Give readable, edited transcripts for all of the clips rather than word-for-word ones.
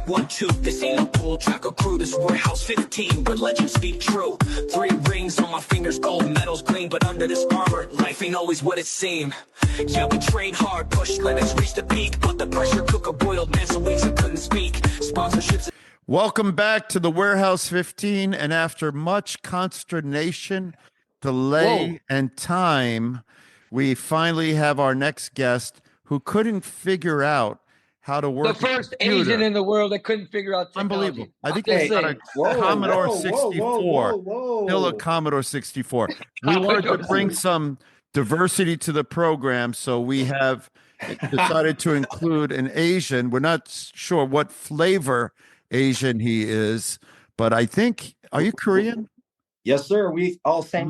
1, 2, this ain't no bull tracker crew. This warehouse 15, but legends speak true. 3 rings on my fingers, gold medals gleam. But under this armor, life ain't always what it seemed. Yeah, we train hard, push limits, reach the peak. But the pressure cooker boiled, man, so weeks I couldn't speak. Sponsorships. Welcome back to the Warehouse 15, and after much consternation, delay, and time, we finally have our next guest who couldn't figure out how to work the first Asian in the world that couldn't figure out technology. Unbelievable. I think he's got a Commodore 64. Still a Commodore 64. We wanted to bring some diversity to the program, so we have decided to include an Asian. We're not sure what flavor Asian he is, but I think, are you Korean? Yes, sir. We all same.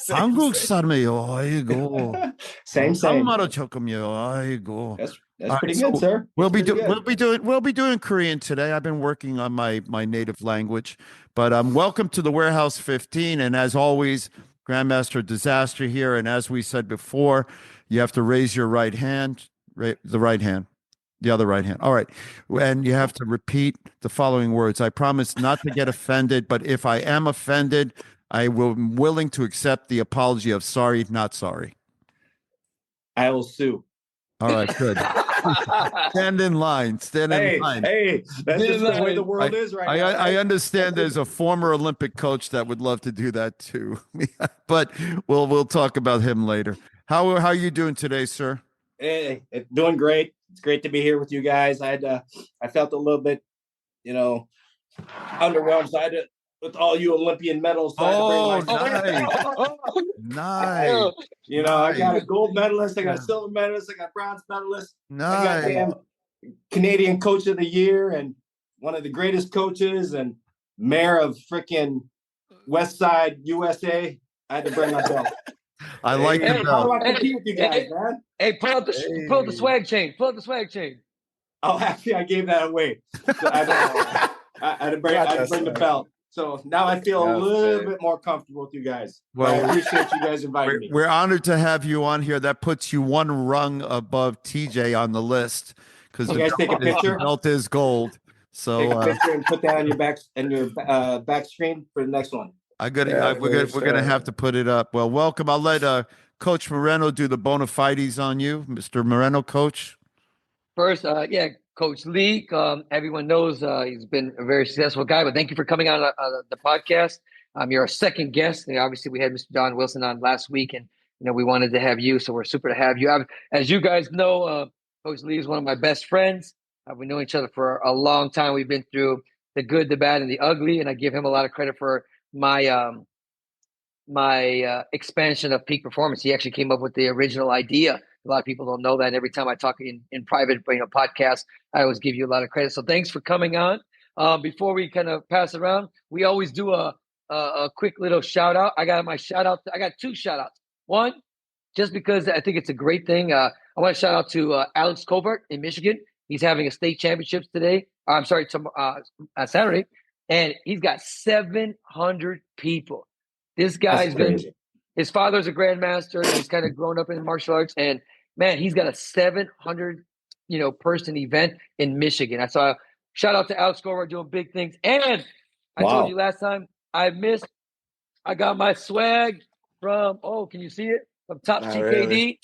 한국 사람이요. 아이고. Same. 한국말로 조금요. 아이고. That's pretty good, sir. We'll be doing Korean today. I've been working on my native language, but welcome to the Warehouse 15, and as always, Grandmaster Disaster here. And as we said before, you have to raise your right hand, the other right hand. All right. And you have to repeat the following words. I promise not to get offended, but if I am offended, I'm willing to accept the apology of sorry, not sorry. I will sue. All right, good. Stand in line. Hey, that's just the way the world is right now. I understand there's a former Olympic coach that would love to do that too. But we'll talk about him later. How are you doing today, sir? Hey, doing great. It's great to be here with you guys. I felt a little bit, underwhelmed. So with all you Olympian medals. So nice. I got a gold medalist. I got a silver medalist. I got a bronze medalist. Nice. I got damn Canadian Coach of the Year and one of the greatest coaches and mayor of freaking West Side, USA. I had to bring my belt. I like the belt. How do I compete with you guys, man? Hey, pull up the swag chain. Pull up the swag chain. Oh, actually, I gave that away. So I had to bring the belt. So now I feel a little bit more comfortable with you guys. Well, I appreciate you guys inviting me. We're honored to have you on here. That puts you one rung above TJ on the list because the belt is gold. So take a picture and put that on your back screen for the next one. We're gonna have to put it up. Well, welcome. I'll let Coach Moreno do the bona fides on you, Mr. Moreno, Coach. First, Coach Lee. Everyone knows he's been a very successful guy. But thank you for coming on the podcast. You're our second guest. And obviously, we had Mr. Don Wilson on last week, and we wanted to have you, so we're super to have you. As you guys know, Coach Lee is one of my best friends. We know each other for a long time. We've been through the good, the bad, and the ugly, and I give him a lot of credit for my expansion of peak performance. He actually came up with the original idea. A lot of people don't know that. And every time I talk in private, podcasts, I always give you a lot of credit. So thanks for coming on. Before we kind of pass around, we always do a quick little shout out. I got my shout out. I got 2 shout outs. One, just because I think it's a great thing. I want to shout out to Alex Covert in Michigan. He's having a state championships today. Saturday. And he's got 700 people. This guy's his father's a grandmaster. He's kind of grown up in martial arts. And man, he's got a 700, person event in Michigan. I saw shout out to Alex Scorer doing big things. And I told you last time I got my swag from, can you see it? From Top TKD. Really?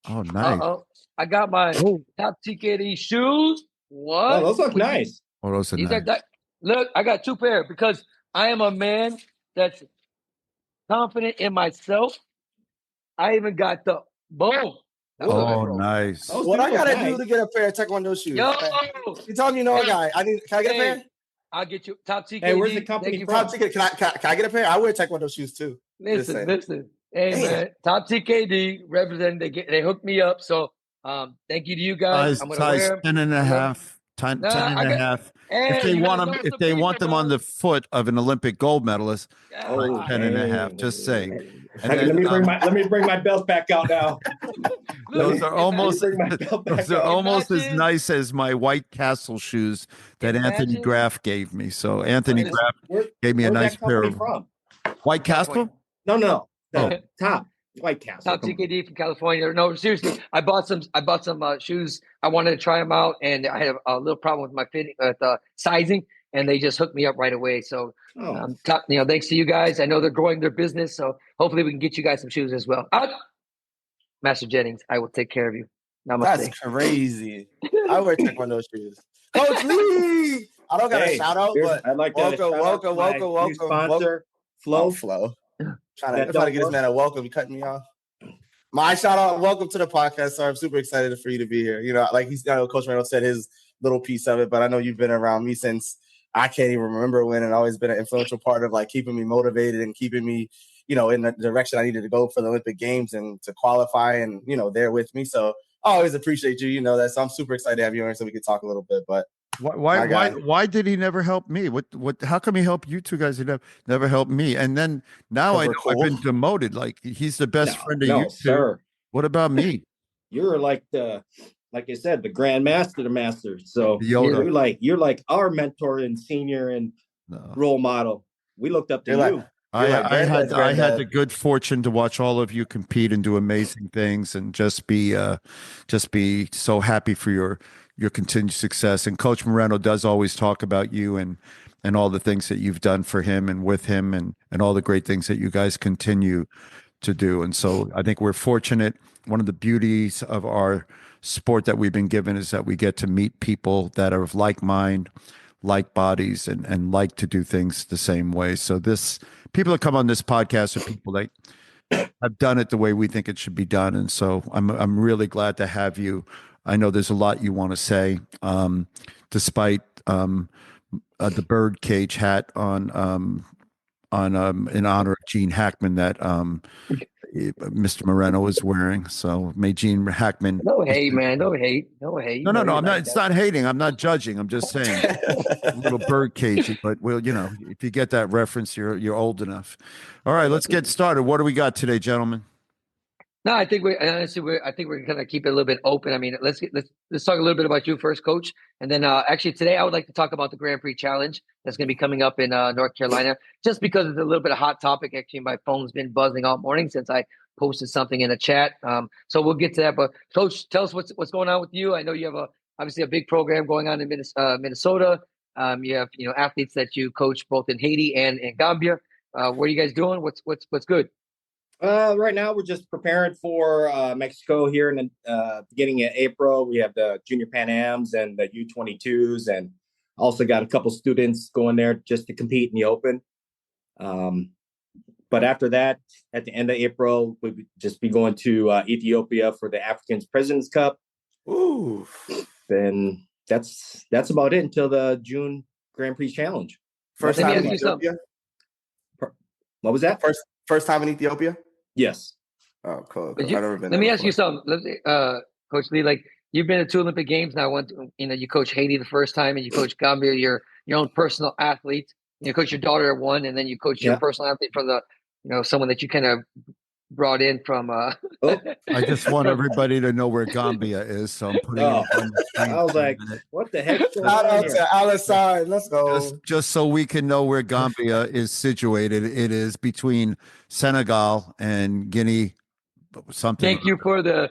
Oh, nice. I got my Top TKD shoes. What? Oh, those look nice. Oh, those are nice. Look, I got 2 pair because I am a man that's confident in myself. I even got the boom. Oh, nice. What I gotta do to get a pair of Taekwondo shoes? Yo, you told me you know a guy. Can I get a pair? I'll get you Top TKD. Hey, where's the company from? Top TKD. Can I get a pair? I wear Taekwondo shoes too. Listen. Hey, man, Top TKD representing. They hooked me up. So, thank you to you guys. I'm gonna wear 10 and a half. 10 and a half. If they want them on the foot of an Olympic gold medalist, 10 and a half. Just saying. Let me bring my belt back out now. Those are almost as nice as my White Castle shoes that Anthony Graff gave me. So Anthony Graff gave me a nice pair of from? White Castle. No. Top. White Castle. Top TKD from California. No, seriously, I bought some shoes. I wanted to try them out, and I had a little problem with my fitting, sizing, and they just hooked me up right away. So, thanks to you guys. I know they're growing their business, so hopefully we can get you guys some shoes as well. Master Jennings, I will take care of you. Namaste. That's crazy. I wear Taekwondo shoes. Coach Lee! I don't got a shout out, but I'd like to welcome. Sponsor, Flow. Flow. Trying to get this man a welcome. You cutting me off? My shout out, welcome to the podcast, sir. I'm super excited for you to be here. You know, like Coach Randall said his little piece of it, but I know you've been around me since I can't even remember when, and always been an influential part of like keeping me motivated and keeping me, you know, in the direction I needed to go for the Olympic Games and to qualify and, you know, there with me. So I always appreciate you, you know that. So I'm super excited to have you on so we can talk a little bit. But why did he never help me? How come he helped you two guys? He never helped me. And then now I know I've been demoted. Like he's the best friend of you two. Sir. What about me? You're like I said, the Grand Master, the Master. So Yoda. you're like our mentor and senior and role model. We looked up to you. I had the good fortune to watch all of you compete and do amazing things, and just be so happy for your continued success. And Coach Moreno does always talk about you and all the things that you've done for him and with him and all the great things that you guys continue to do. And so I think we're fortunate. One of the beauties of our sport that we've been given is that we get to meet people that are of like mind, like bodies, and like to do things the same way. So people that come on this podcast are people that have done it the way we think it should be done. And so I'm really glad to have you. I know there's a lot you want to say, despite the bird cage hat on in honor of Gene Hackman that Mr. Moreno is wearing. So may Gene Hackman. No hate, man. No hate. No. I'm not. It's not hating. I'm not judging. I'm just saying a little bird cagey. But if you get that reference, you're old enough. All right, let's get started. What do we got today, gentlemen? No, I think we're gonna keep it a little bit open. I mean, let's talk a little bit about you first, Coach, and then actually today I would like to talk about the Grand Prix Challenge that's gonna be coming up in North Carolina, just because it's a little bit of hot topic. Actually, my phone's been buzzing all morning since I posted something in a chat. So we'll get to that. But Coach, tell us what's going on with you. I know you have obviously a big program going on in Minnesota. You have athletes that you coach both in Haiti and in Gambia. What are you guys doing? What's good? Right now we're just preparing for Mexico here in the beginning of April. We have the Junior Pan Ams and the U22s, and also got a couple students going there just to compete in the Open. But after that, at the end of April, we'll just be going to Ethiopia for the African President's Cup. Ooh. Then that's about it until the June Grand Prix Challenge. First time in Ethiopia? What was that? First time in Ethiopia? Yes. Oh, cool. I've never been. Let me ask you something, Coach Lee. Like you've been to 2 Olympic Games now. You coach Haiti the first time, and you coach Gambia. Your own personal athlete. You coach your daughter at one, and then you coach your personal athlete from the someone that you kind of brought in from. I just want everybody to know where Gambia is, so I'm putting it on the screen. I was like, what the heck? Shout out to Alisson. Let's go. Just so we can know where Gambia is situated. It is between Senegal and Guinea. Something. Thank you for the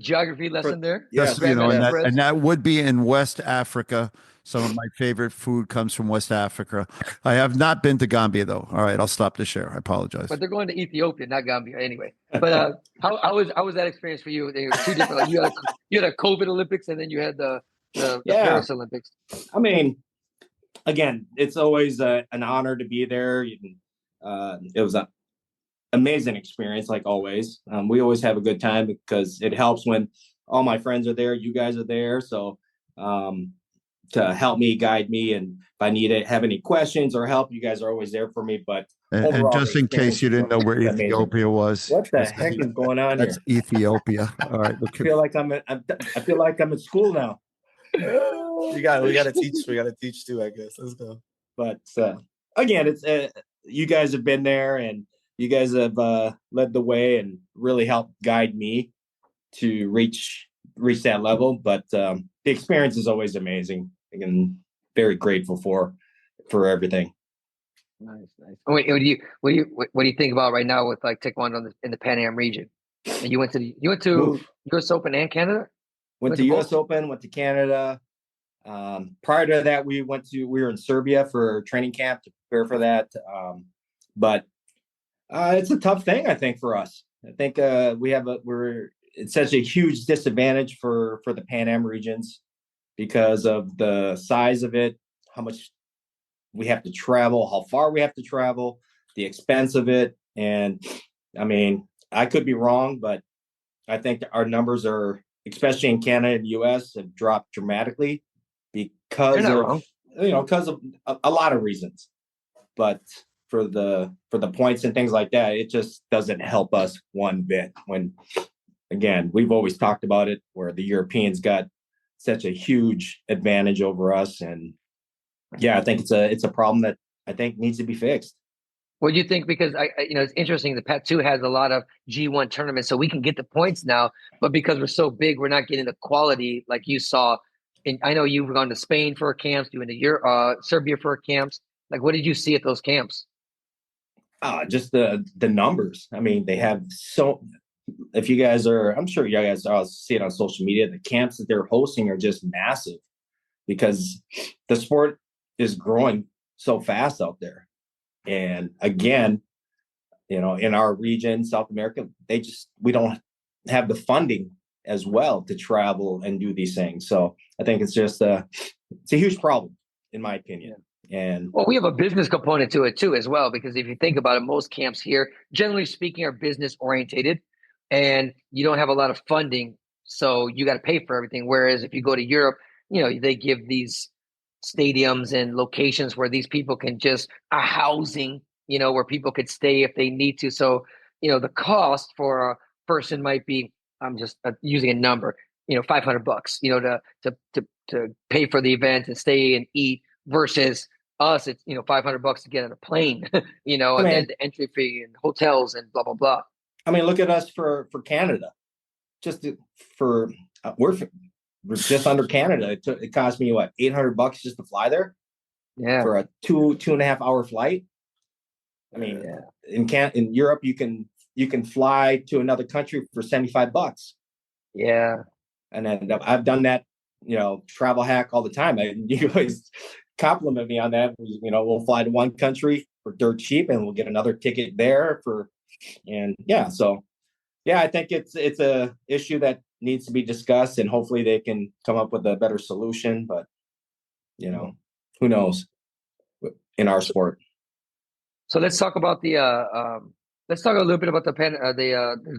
geography lesson there. Yes, and that would be in West Africa. Some of my favorite food comes from West Africa. I have not been to Gambia, though. All right, I'll stop the share. I apologize. But they're going to Ethiopia, not Gambia, anyway. But how was that experience for you? They were two different. Like you had a COVID Olympics, and then you had the Paris Olympics. I mean, again, it's always an honor to be there. It was an amazing experience, like always. We always have a good time because it helps when all my friends are there. You guys are there, so. To help me, guide me, and if I have any questions or help, you guys are always there for me. But and just in case you didn't know where Ethiopia was, what the heck is going on here? That's Ethiopia. All right, I feel like I'm at school now. We got to teach. We got to teach too, I guess. Let's go. But again, it's you guys have been there, and you guys have led the way and really helped guide me to reach that level. But the experience is always amazing. I'm very grateful for everything. Nice, nice. What do you think about right now with like Taekwondo in the Pan Am region? And you went to Oof. U.S. Open and Canada. Went to U.S. Open, went to Canada. Prior to that, we were in Serbia for training camp to prepare for that. But it's a tough thing, I think, for us. I think it's such a huge disadvantage for the Pan Am regions because of the size of it, how much we have to travel, how far we have to travel, the expense of it. And I mean, I could be wrong, but I think our numbers are, especially in Canada and US, have dropped dramatically because of a lot of reasons. But for the points and things like that, it just doesn't help us one bit. When again, we've always talked about it, where the Europeans got such a huge advantage over us. And yeah, I think it's a problem that I think needs to be fixed. What do you think? Because it's interesting. The Pat 2 has a lot of G1 tournaments, so we can get the points now. But because we're so big, we're not getting the quality like you saw. And I know you've gone to Spain for camps, you went to Serbia for camps. Like, what did you see at those camps? Just the numbers. I mean, they have so. If you guys are, I'm sure you guys all see it on social media. The camps that they're hosting are just massive because the sport is growing so fast out there. And again, in our region, South America, we don't have the funding as well to travel and do these things. So I think it's just it's a huge problem, in my opinion. And well, we have a business component to it too, as well, because if you think about it, most camps here, generally speaking, are business orientated, and you don't have a lot of funding, so you got to pay for everything. Whereas if you go to Europe, they give these stadiums and locations where these people can just a housing, where people could stay if they need to. So, the cost for a person might be, I'm just using a number, $500, to pay for the event and stay and eat, versus us, it's $500 to get on a plane, and then the entry fee and hotels and blah blah blah. I mean, look at us for Canada. We're just under Canada. It cost me what, $800 just to fly there. Yeah, for a 2.5 hour flight. I mean, in Europe, you can fly to another country for $75. Yeah, and then I've done that. Travel hack all the time. You always compliment me on that. We'll fly to one country for dirt cheap, and we'll get another ticket there I think it's a issue that needs to be discussed, and hopefully they can come up with a better solution. But who knows in our sport. So let's talk about let's talk a little bit about the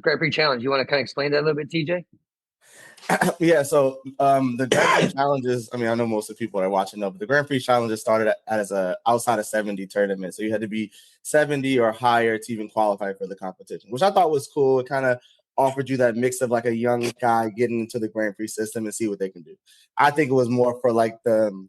Grand Prix challenge. You want to kind of explain that a little bit, TJ? Yeah, so the Grand Prix challenges, I mean, I know most of the people are watching know, but the Grand Prix challenges started as a outside of 70 tournament. So you had to be 70 or higher to even qualify for the competition, which I thought was cool. It kind of offered you that mix of like a young guy getting into the Grand Prix system and see what they can do. I think it was more for like the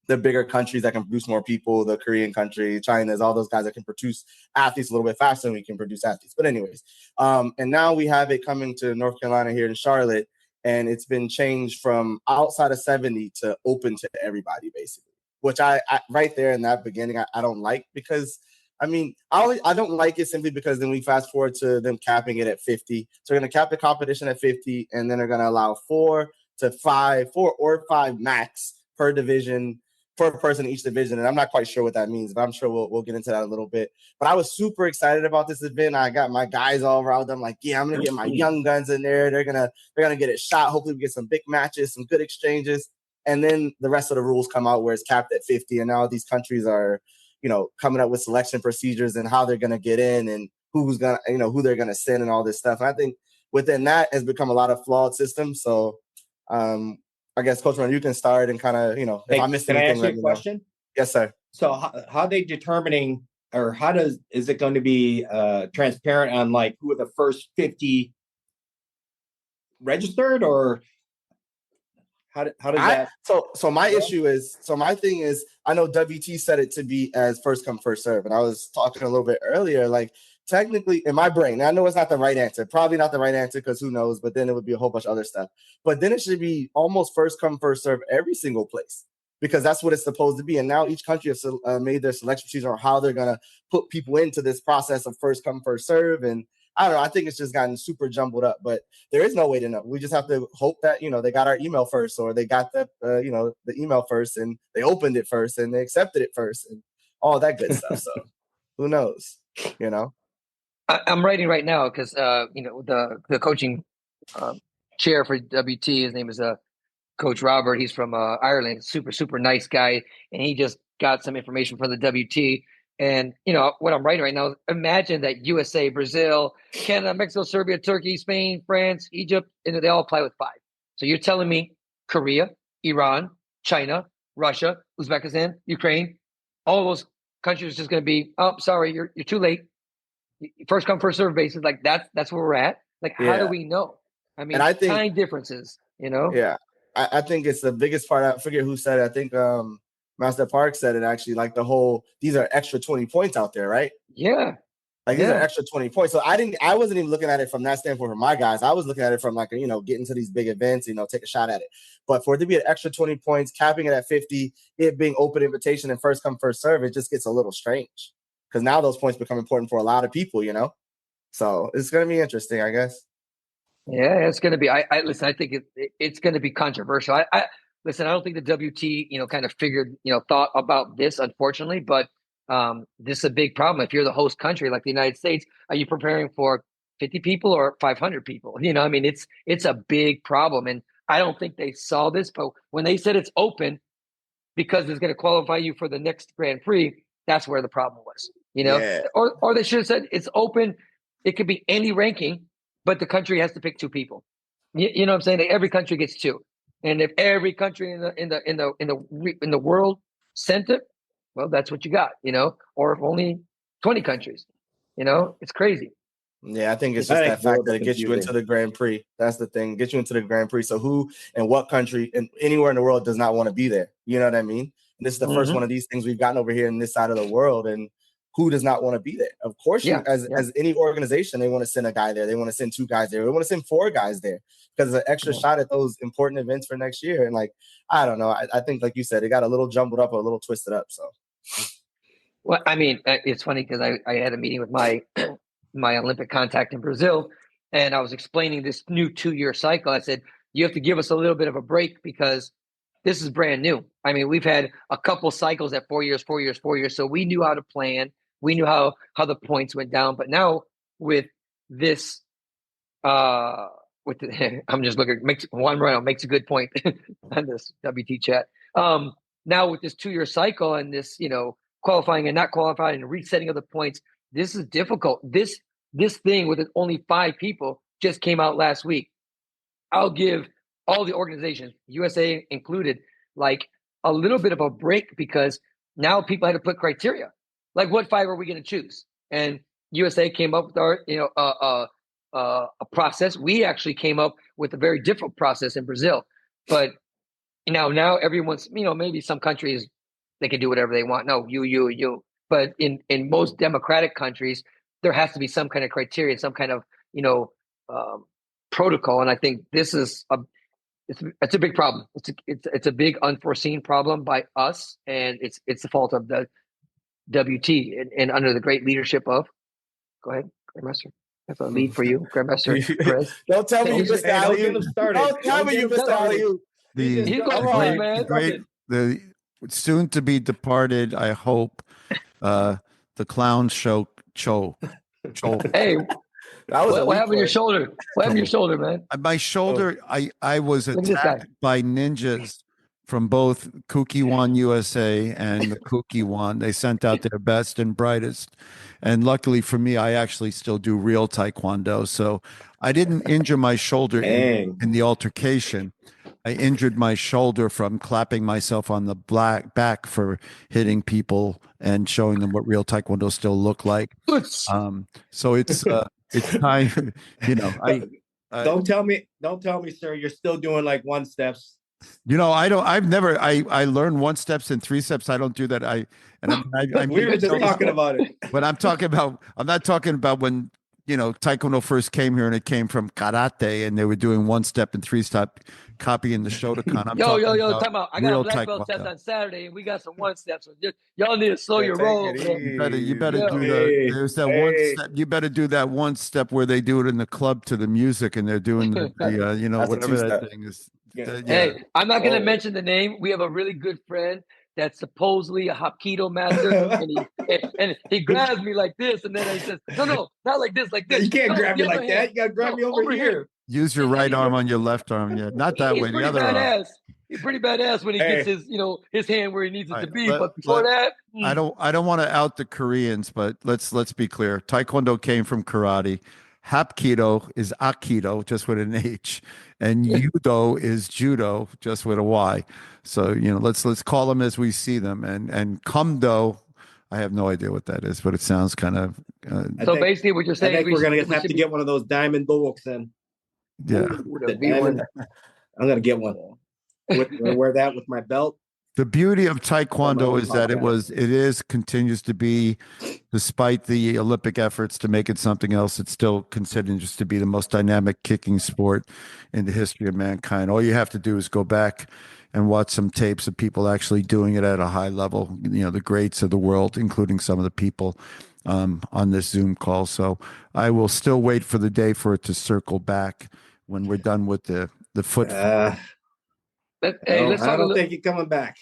bigger countries that can produce more people, the Korean country, China's, all those guys that can produce athletes a little bit faster than we can produce athletes. But anyways, and now we have it coming to North Carolina here in Charlotte, and it's been changed from outside of 70 to open to everybody, basically, which I right there in that beginning, I don't like, because I mean, I don't like it simply because then we fast forward to them capping it at 50. So they're going to cap the competition at 50, and then they're going to allow 4 or 5 max per division, per person in each division. And I'm not quite sure what that means, but I'm sure we'll get into that a little bit. But I was super excited about this event. I got my guys all around. I'm like, yeah, I'm going to get my young guns in there. They're going to get it shot. Hopefully we get some big matches, some good exchanges. And then the rest of the rules come out where it's capped at 50. And now these countries are, coming up with selection procedures and how they're going to get in and who they're going to send and all this stuff. And I think within that has become a lot of flawed systems. So I guess, Coach Ron, you can start and kind of, if I missed anything. Can I ask you a question? Yes, sir. So how are they determining, or is it going to be transparent on like who are the first 50 registered, or how does that? So my issue is, my thing is, I know WT said it to be as first come, first serve. And I was talking a little bit earlier, like technically in my brain, I know it's not the right answer, probably not the right answer because who knows, but then it would be a whole bunch of other stuff. But then it should be almost first come, first serve every single place. because that's what it's supposed to be. And now each country has made their selection procedure on how they're going to put people into this process of first come, first serve. And I don't know, I think it's just gotten super jumbled up, but there is no way to know. We just have to hope that, they got our email first, or they got the email first, and they opened it first, and they accepted it first, and all that good stuff. So who knows, I'm writing right now because, the coaching chair for WT, his name is Coach Robert. He's from Ireland, super, super nice guy. And he just got some information from the WT. And, what I'm writing right now, imagine that USA, Brazil, Canada, Mexico, Serbia, Turkey, Spain, France, Egypt, and they all apply with 5. So you're telling me Korea, Iran, China, Russia, Uzbekistan, Ukraine, all those countries are just going to be, oh, sorry, you're too late. First come, first serve basis. Like that's where we're at. Like, how do we know? I mean, I think, time differences, Yeah. I think it's the biggest part. I forget who said it. I think Master Park said it actually, like these are extra 20 points out there, right? Yeah. Like these are extra 20 points. So I wasn't even looking at it from that standpoint for my guys. I was looking at it from getting to these big events, take a shot at it. But for it to be an extra 20 points, capping it at 50, it being open invitation and first come, first serve, it just gets a little strange. Because now those points become important for a lot of people, So it's going to be interesting, I guess. Yeah, it's going to be. I listen. I think it's going to be controversial. I listen. I don't think the WT, kind of figured, thought about this, unfortunately. But this is a big problem. If you're the host country, like the United States, are you preparing for 50 people or 500 people? I mean, it's a big problem, and I don't think they saw this. But when they said it's open because it's going to qualify you for the next Grand Prix, that's where the problem was. Yeah. Or they should have said it's open. It could be any ranking, but the country has to pick 2 people. You know what I'm saying? Like, every country gets 2, and if every country in the world sent it, well, that's what you got. Or if only 20 countries, it's crazy. Yeah, I think it's just that fact that it gets you into the Grand Prix. That's the thing, gets you into the Grand Prix. So who and what country and anywhere in the world does not want to be there? You know what I mean? And this is the first one of these things we've gotten over here in this side of the world, and who does not want to be there? Of course, as any organization, they want to send a guy there. They want to send 2 guys there. They want to send 4 guys there because it's an extra shot at those important events for next year. And I don't know. I think, like you said, it got a little jumbled up, a little twisted up. So, well, I mean, it's funny because I had a meeting with my my Olympic contact in Brazil, and I was explaining this new 2-year cycle. I said, you have to give us a little bit of a break because this is brand new. I mean, we've had a couple cycles at 4 years, 4 years, 4 years. So we knew how to plan. We knew how the points went down. But now with this, I'm just looking, Juan Moreno makes a good point on this WT chat. Now with this 2-year cycle and this, qualifying and not qualifying and resetting of the points, this is difficult. This thing with only 5 people just came out last week. I'll give all the organizations, USA included, like a little bit of a break because now people had to put criteria. Like, what 5 are we going to choose? And USA came up with our, a process. We actually came up with a very different process in Brazil. But now everyone's, maybe some countries, they can do whatever they want. No, you. But in most democratic countries, there has to be some kind of criteria, some kind of, protocol. And I think this is it's a big problem. It's a big unforeseen problem by us, and it's the fault of the WT and under the great leadership of. Go ahead, Grandmaster. That's a lead for you, Grandmaster Chris. Don't tell me you missed the alley-oop. Don't tell me you missed the alley-oop. The soon to be departed, I hope, the clown show. Hey. What happened to your shoulder? What happened to your shoulder, man? My shoulder, I was attacked by ninjas from both Kukiwan USA and the Kukiwan. They sent out their best and brightest. And luckily for me, I actually still do real Taekwondo. So I didn't injure my shoulder in the altercation. I injured my shoulder from clapping myself on the back for hitting people and showing them what real Taekwondo still looked like. So it's time, don't tell me, sir, you're still doing like 1 steps. I learned 1 steps and 3 steps. I don't do that. We were just talking about it. But I'm not talking about when, Taekwondo first came here and it came from karate, and they were doing 1-step and 3-step, copying the Shotokan. I'm Yo, talking time about out. I got a real black belt test Taekwondo. on Saturday, and we got some 1-steps. So y'all need to slow your Take roll. it Man. You better Yeah. do Hey, there's that hey. 1-step. You better do that 1-step where they do it in the club to the music, and they're doing the That's a whatever that 2-step. thing is. Yeah. Hey, I'm not going to Oh. mention the name. We have a really good friend that's supposedly a Hapkido master, and he grabs me like this, and then he says, "No, not like this, like this." You can't No, grab me the like other that. hand. You gotta grab me over here. Use your right arm on your left arm. Yeah, not that He's way. The pretty other arm. badass. He's pretty badass when he Hey. gets his hand where he needs it All to right, be. But before that, I don't want to out the Koreans, but let's be clear. Taekwondo came from karate. Hapkido is Aikido, just with an H, and Judo is Judo, just with a Y. So let's call them as we see them. And Kumdo, I have no idea what that is, but it sounds kind of so basically, what you're I saying, think we're gonna have to get one of those diamond books then. yeah. The diamond. I'm gonna get one. Wear that with my belt. The beauty of Taekwondo is that continues to be, despite the Olympic efforts to make it something else, it still continues to be the most dynamic kicking sport in the history of mankind. All you have to do is go back and watch some tapes of people actually doing it at a high level, the greats of the world, including some of the people on this Zoom call. So I will still wait for the day for it to circle back when we're done with the foot. Hey, I don't think you're coming back.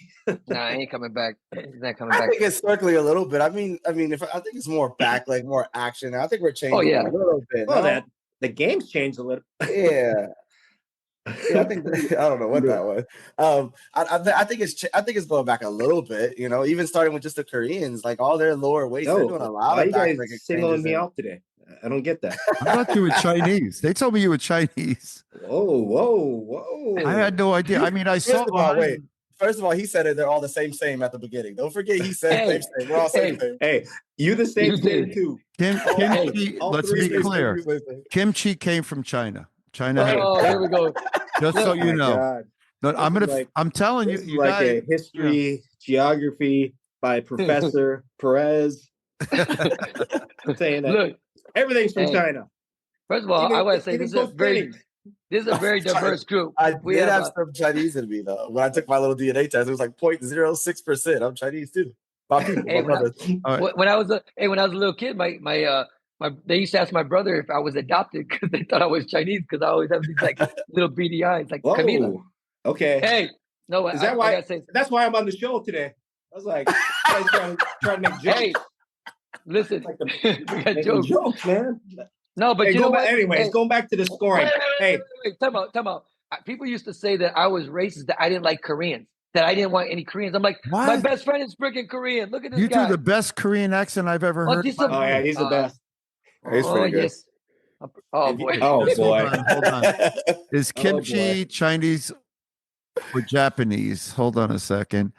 Nah, he ain't coming back. He's not coming I back. think it's circling a little bit. I think it's more back, like more action. I think we're changing Oh, yeah. a little bit. Well, no? the game's changed a little. Yeah. I think I don't know what that was. I think it's going back a little bit. Even starting with just the Koreans, like all their lower weights, they're doing a lot why of you guys dynamic singling me exchanges. out today? I don't get that. I thought you were Chinese. They told me you were Chinese. Whoa! I had no idea. I mean, I saw. First of all, he said it. They're all the same at the beginning. Don't forget he said same. We're all same. Hey, you the same too. Kimchi. Let's be clear. Kimchi came from China. Oh, here we go. Just so you know. God. No, I'm telling you, you like guys, a history, geography by Professor Perez. Saying that Look, everything's from China. First of all, I want to say this is a very diverse group. I did have some Chinese in me though. When I took my little DNA test, it was like 0.06%. I'm Chinese too. My people, my brothers. When I was a little kid, they used to ask my brother if I was adopted because they thought I was Chinese because I always have these like little beady eyes, like Camila. Okay. Hey, no, is that why? That's why I'm on the show today. I was like, trying to make jokes. Hey, listen, we got jokes, man. No, but you know what? Anyways, going back to the scoring. Wait, time out. People used to say that I was racist, that I didn't like Koreans, that I didn't want any Koreans. I'm like, what? My best friend is freaking Korean. Look at this guy. You do the best Korean accent I've ever heard. Oh, yeah, he's the best. He's pretty good. Yes. Oh, boy. Hold on. Is kimchi Chinese or Japanese? Hold on a second.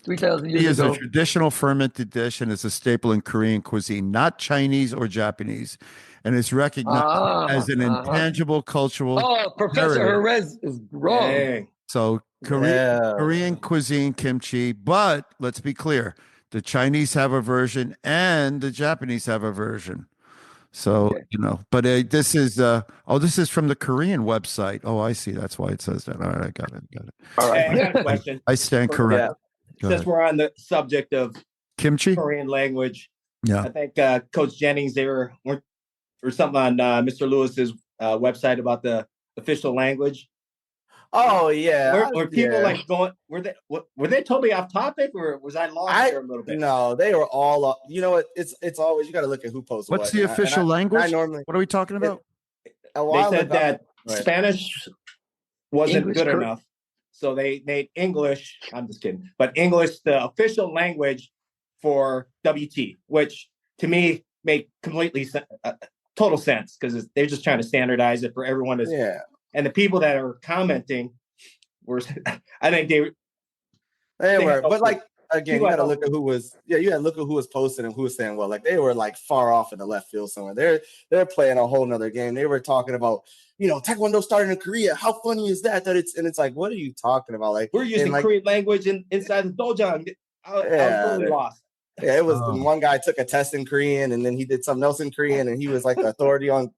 3,000 years It is ago. a traditional fermented dish and is a staple in Korean cuisine, not Chinese or Japanese, and is recognized as an intangible cultural. Oh, Professor Perez is wrong. Dang. So Korean cuisine kimchi, but let's be clear: the Chinese have a version and the Japanese have a version. So but this is from the Korean website. Oh, I see. That's why it says that. All right, I got it. All right. I got a question. I stand correct. Since we're on the subject of kimchi, Korean language, I think Coach Jennings, they were something on Mr. Lewis's website about the official language. Oh yeah, were people like going? Were they totally off topic, or was I lost there a little bit? No, they were all. You know what? It's always you got to look at who posts. What's the official language? What are we talking about? They said that Spanish wasn't good enough. So they made English, I'm just kidding, but English the official language for WT, which to me made completely total sense because they're just trying to standardize it for everyone to. Yeah. And the people that are commenting were, I think they were, but like again, you got to look at who was. Yeah, you got to look at who was posting and who was saying well. Like they were like far off in the left field somewhere. They're playing a whole nother game. They were talking about. Taekwondo started in Korea. How funny is that? It's like, what are you talking about? Like we're using Korean language inside the dojo. I was totally lost. Yeah, it was one guy took a test in Korean and then he did something else in Korean and he was like the authority on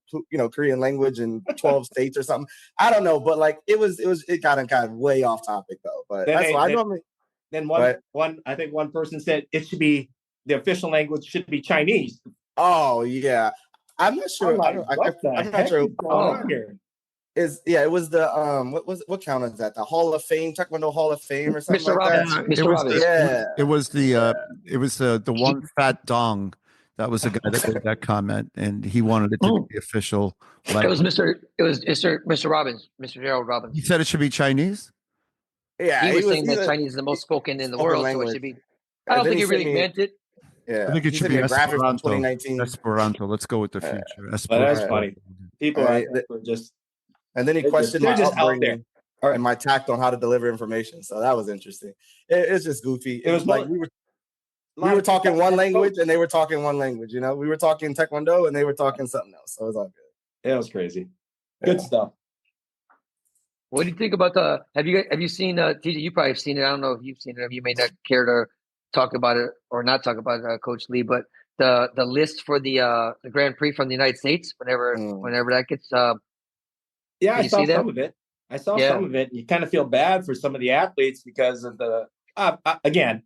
Korean language in 12 states or something. I don't know, but like it got kind of way off topic though. But Then that's why I normally. Then I think one person said it should be the official language should be Chinese. Oh yeah, I'm not sure. I'm not sure. Here? It was the what count is that? The Hall of Fame, Taekwondo Hall of Fame or something Mr. like Robbins, that. Mr. Robbins. It was the one fat dong. That was the guy that made that comment, and he wanted it to be the official language. It was Mr. Robbins, Mr. Gerald Robbins. He said it should be Chinese. Yeah, he was saying that Chinese is the most spoken in the world, so it should be. I don't think he really meant it. Yeah, I think it should be Esperanto. 2019. Esperanto. Let's go with the future. Esperanto. That's funny. People are just. And then he questioned my upbringing and my tact on how to deliver information. So that was interesting. It's just goofy. It was like we were talking one language and they were talking one language. We were talking Taekwondo and they were talking something else. So it was all good. It was crazy. Good stuff. What do you think about have you seen TJ? You probably have seen it. I don't know if you've seen it. You may not care to talk about it or not talk about it, Coach Lee, but the list for the Grand Prix from the United States, whenever that gets yeah, I saw some of it. Some of it. You kind of feel bad for some of the athletes because of the again,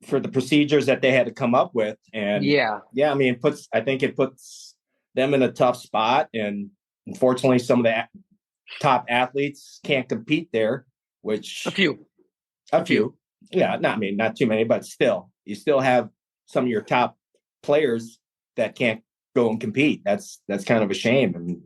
for the procedures that they had to come up with. And I mean, I think it puts them in a tough spot. And unfortunately, some of the top athletes can't compete there, which a few. Yeah, not too many, but still, you still have some of your top players that can't go and compete. That's kind of a shame. And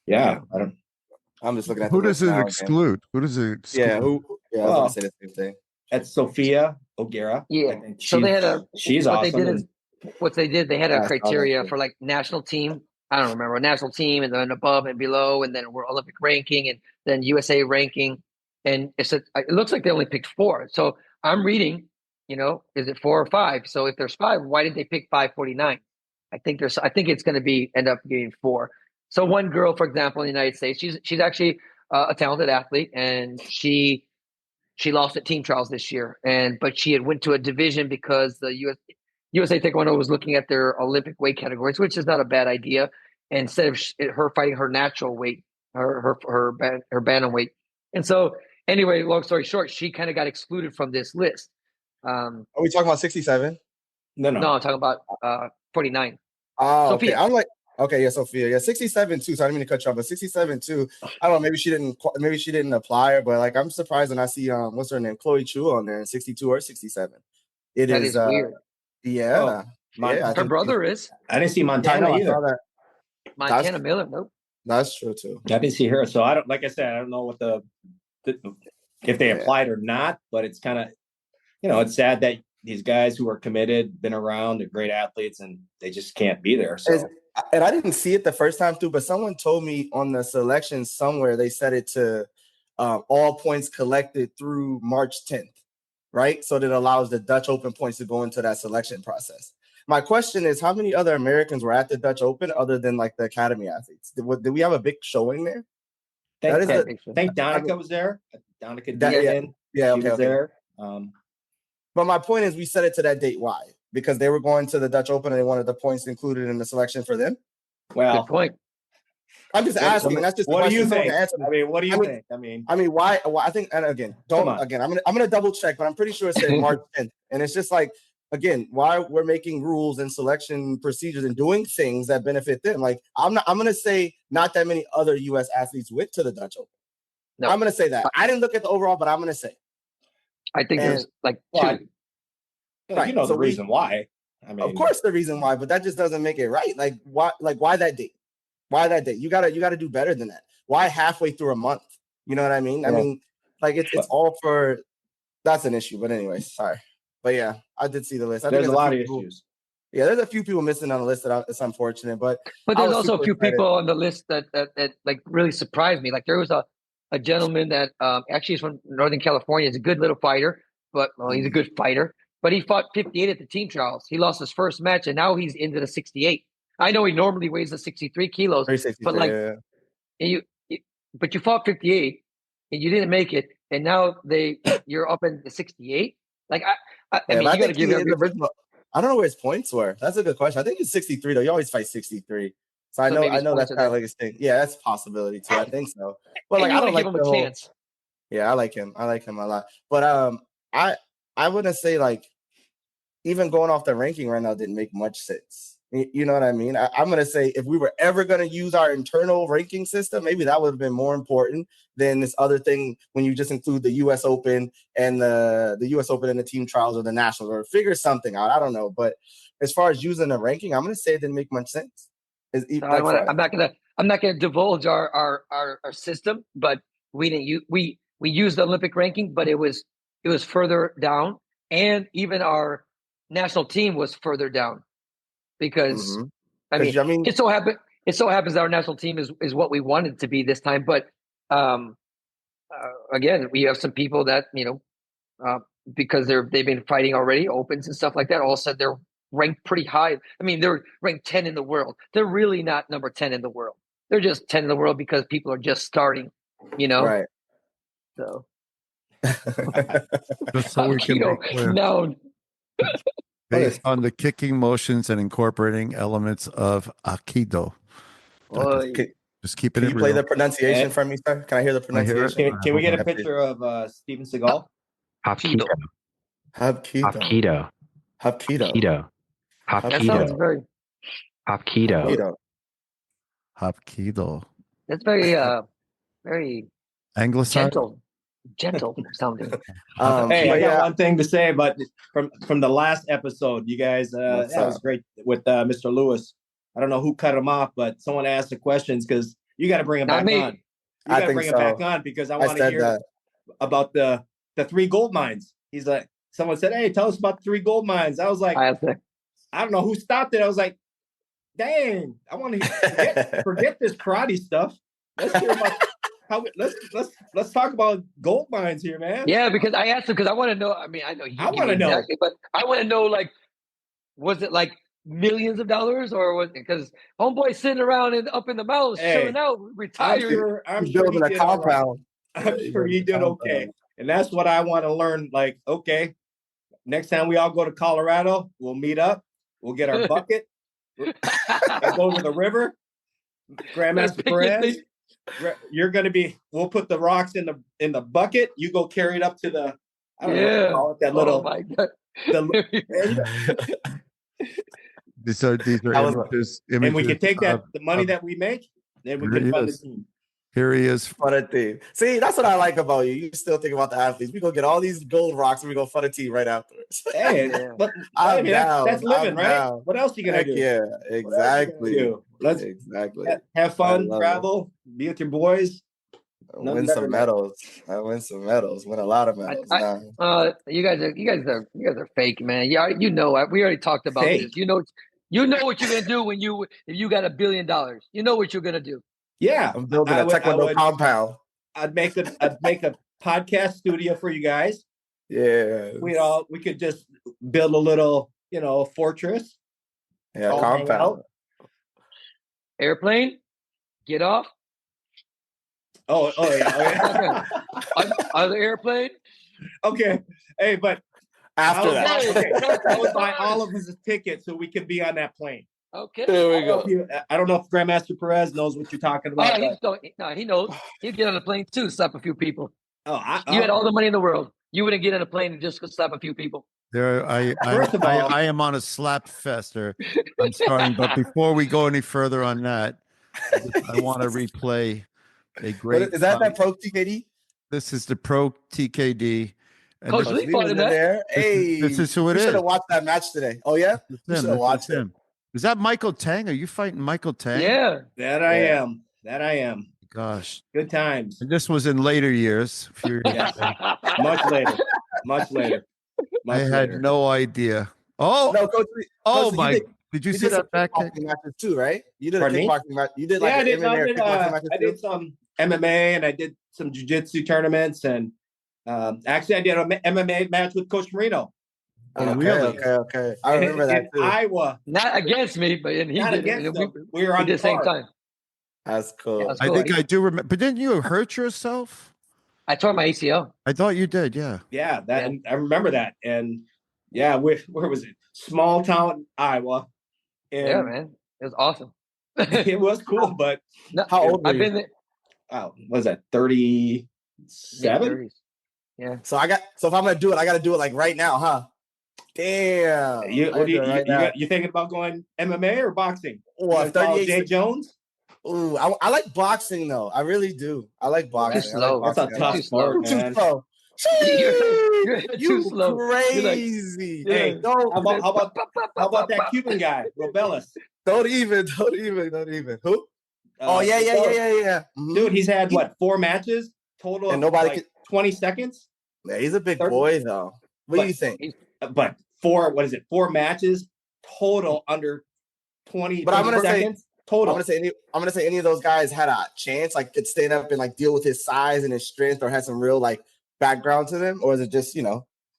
I'm just looking at who does it exclude? Who does it exclude? I was going to say the same thing. That's Sophia O'Gara. Yeah. So they had she's awesome. They had a criteria for like national team. I don't remember, a national team, and then above and below, and then we're Olympic ranking, and then USA ranking. And it looks like they only picked 4. So I'm reading, is it 4 or 5? So if there's 5, why did they pick 549? I think it's going to end up being 4. So one girl, for example, in the United States, she's actually a talented athlete, and she lost at team trials this year, but she had went to a division because the USA Taekwondo was looking at their Olympic weight categories, which is not a bad idea. And instead of her fighting her natural weight, her bantamweight, and so anyway, long story short, she kind of got excluded from this list. Are we talking about 67? No, I'm talking about 49. Oh, Sophia. Okay. I'm like, okay, yeah, Sophia, yeah, 67 too. So I didn't mean to cut you off, but 67 too. I don't know, maybe she didn't apply her, but like I'm surprised when I see what's her name, Chloe Chu on there in 62 or 67. That is weird. Yeah, her brother is. I didn't see Montana either. Montana Miller, nope. That's true too. I didn't see her, so I don't. Like I said, I don't know what if they applied or not. But it's kind of, it's sad that these guys who are committed, been around, they're great athletes, and they just can't be there. So. And I didn't see it the first time through, but someone told me on the selection somewhere they set it to all points collected through March 10th, right? So that allows the Dutch Open points to go into that selection process. My question is, how many other Americans were at the Dutch Open other than like the academy athletes? Did we have a big showing there? I think Donica was there. Donica did. Yeah, okay. Was there. But my point is, we set it to that date. Why? Because they were going to the Dutch Open and they wanted the points included in the selection for them? Well, good point. I'm just asking. That's just what do you think? What do you think? I mean, why? I think, and again, I'm gonna double check, but I'm pretty sure it said March 10th, and it's just like, again, why we're making rules and selection procedures and doing things that benefit them. Like I'm gonna say not that many other U.S. athletes went to the Dutch Open. No. I'm gonna say that. I didn't look at the overall, but I'm gonna say. I think there's like 2. Right. The reason why. I mean, of course, the reason why, but that just doesn't make it right. Like why? Like why that date? Why that date? You gotta do better than that. Why halfway through a month? You know what I mean? Yeah. I mean, like it's all for. That's an issue, but anyways, sorry. But yeah, I did see the list. There's a lot of issues. Yeah, there's a few people missing on the list that it's unfortunate, but there's also a few people on the list that like really surprised me. Like there was a gentleman that actually is from Northern California. He's a good little fighter, but he's a good fighter. But he fought 58 at the team trials. He lost his first match, and now he's into the 68. I know he normally weighs the 63 kilos, but like, you fought 58 and you didn't make it, and now you're up in the 68. Like I mean, you got to give I don't know where his points were. That's a good question. I think it's 63 though. You always fight 63. So I So know maybe his that's points kind are of like his thing. Yeah, that's a possibility too. I think so. But like and you I want don't to give like him the a whole. chance. Yeah, I like him. I like him a lot. But I wouldn't say like even going off the ranking right now didn't make much sense. You know what I mean? I'm gonna say if we were ever gonna use our internal ranking system, maybe that would have been more important than this other thing when you just include the U.S. Open and the U.S. Open and the team trials or the nationals or figure something out. I don't know, but as far as using the ranking, I'm gonna say it didn't make much sense. So I'm not gonna divulge our system, but we didn't use we used the Olympic ranking, but it was further down, and even our national team was further down because Mhm. I mean, 'Cause, I mean, it so happens that our national team is what we wanted to be this time, but um, again, we have some people that because they've been fighting already opens and stuff like that. All of a sudden, they're ranked pretty high. I mean, they're ranked 10 in the world. They're really not number 10 in the world. They're just 10 in the world because people are just starting. right. So Just so we can be keto clear. noun. Based on the kicking motions and incorporating elements of Aikido. Oy. Just keeping Can it you play real. the pronunciation for me, sir? Can I hear the I hear it? pronunciation? Can we get a Okay. picture of Steven Seagal? Hapkido. Hapkido. Hapkido. That sounds Hapkido. very. Hapkido. Hapkido. That's very very Anglicized? gentle sounding. Hey, but I got yeah, one thing to say, but from the last episode, you guys, What's that was up? great with Mr. Lewis. I don't know who cut him off, but someone asked the questions because you got to bring him Not back me. on. You I got to think bring him back so. on because I I want to said hear that. about the 3 gold mines. He's like, someone said, "Hey, tell us about the 3 gold mines." I was like, I have to. I don't know who stopped it. I was like, dang, I want to forget this karate stuff. Let's hear about let's talk about gold mines here, man. Yeah, because I asked him because I want to know. I mean, I know he I give me wanna know. exactly, but I want to know like, was it like millions of dollars or was it because homeboy sitting around and up in the mountains Hey, chilling out, I'm retired? sure He's he building a did all right. compound. I'm sure he did okay. And that's what I want to learn. Like, okay, next time we all go to Colorado, we'll meet up. We'll get our bucket and go to the river. Grandmaster Perez, you're gonna be. We'll put the rocks in the bucket. You go carry it up to the. I don't know what to call it. That little. Oh my god. These are images. And we can take of- the money of- that we make, and we Here can he fund the is. team. Here he is. Fun a team. See, that's what I like about you. You still think about the athletes. We go get all these gold rocks and we go fun a team right afterwards. Hey, Yeah. but I'm I mean, down. that's living, I'm right? down. What else you gonna Heck do? yeah, What else you gonna exactly. do? Let's Exactly. have I fun, love travel, be with your boys. Nothing Win better some than that. medals. I win some medals. Win a lot of medals. Nah. You guys are fake, man. Yeah, we already talked about Fake. this. You know what you're gonna do if you got $1 billion. You know what you're gonna do. Yeah, I'm building a Taekwondo compound. I'd make a podcast studio for you guys. Yeah. We could just build a little, fortress. Yeah, all hang compound. out. Airplane, get off. Oh yeah. On the airplane. Okay. Hey, but After that. okay, first I would buy all of his tickets so we could be on that plane. Okay. There we go. I don't know if Grandmaster Perez knows what you're talking about. He knows. He'd get on the plane too, slap a few people. You You had all the money in the world. You wouldn't get on a plane and just go slap a few people. First of all- I am on a slap fester. I'm starting, but before we go any further on that, I want to replay a great. Is that fight. Pro TKD? This is the Pro TKD. And Coach this, Lee Lee fought was in in that. there. Hey, this is who it you should is. have watched that match today. Oh yeah, you this should have watched is it. him. Is that Michael Tang? Are you fighting Michael Tang? Yeah. That I am. Gosh. Good times. And this was in later years. A few years Yes. ago. Much later. I had no idea. Oh, No, Coach Lee. oh Coach Lee, my! Did you see some that back kick? kickboxing matches too, right? You did Pardon a me? kickboxing match. You did Yeah, like I an did. MMA or kickboxing matches I too? did some MMA and I did some jiu-jitsu tournaments and actually I did an MMA match with Coach Marino. Oh, Okay, really? okay. I remember that in too. Iowa. Not against me, but he Not did. against it. them. We were on did the same card. time. That's cool. Yeah, that's I cool. think I do remember. But didn't you hurt yourself? I tore my ACL. I thought you did. Yeah. Yeah, I remember that. And Yeah, where was it? Small town Iowa. And Yeah, man, it was awesome. it was cool, but No, How old were I've you? been there. wow, what was that 37? Mid-30s. Yeah. So if I'm gonna do it, I gotta do it like right now, huh? Damn. You I what gotta do do it right now. you thinking about going MMA or boxing? Well, You gonna follow 38. Jay Jones? Ooh, I like boxing though. I really do. I like boxing. Too I like slow. That's a boxing tough Too sport, slow. Too man. slow. You're too You slow. You're like, crazy. yeah. Hey, Don't how about that Cuban guy, Robellis? don't even. Who? Oh yeah. Mhm. Dude, he's had what 4 matches total And of nobody like 20 seconds. Yeah, he's a big 30. boy though. What do you think? But 4 matches total under 20, But I'm 30 gonna say- seconds total. I'm gonna say any of those guys had a chance, like could stand up and like deal with his size and his strength, or had some real like background to them, or is it just building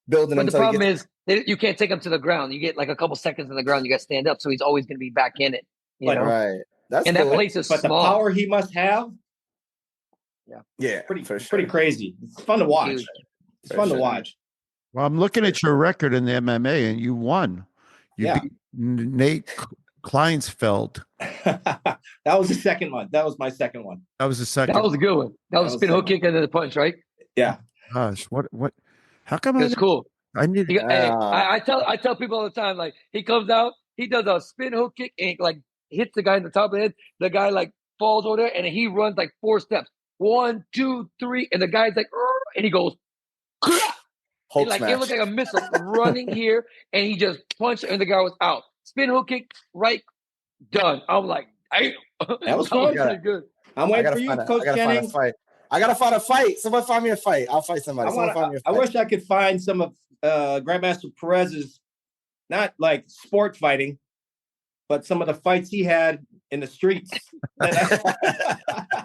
But the until he problem gets? is you can't take him to the ground. You get like a couple seconds on the ground, you got to stand up. So he's always going to be back in it. You know? Right. That's And cool. that place is But the small. power he must have, Yeah, pretty for sure. pretty crazy. It's fun to watch. Huge. It's For fun sure. to watch. Well, I'm looking at your record in the MMA, and you won. You Yeah. beat Nate Kleinsfeld. That was the second one. That was my second one. That was the second. That was a good one. That was a spin hook kick and then the punch, right? Yeah. Gosh, what? How come It's cool. I need? Hey, I tell people all the time, like he comes out, he does a spin hook kick and like hits the guy in the top of the head. The guy like falls over there and he runs like 4 steps. 1, 2, 3, and the guy's like, and he goes, Hulk like smash. it looked like a missile running here, and he just punched, and the guy was out. Spin hook kick, right, done. I'm like, damn. That was fun. Pretty good. I'm waiting for you, Coach Jennings. I gotta find a fight. Someone find me a fight. I'll fight somebody. I wish I could find some of Grandmaster Perez's, not like sport fighting, but some of the fights he had in the streets.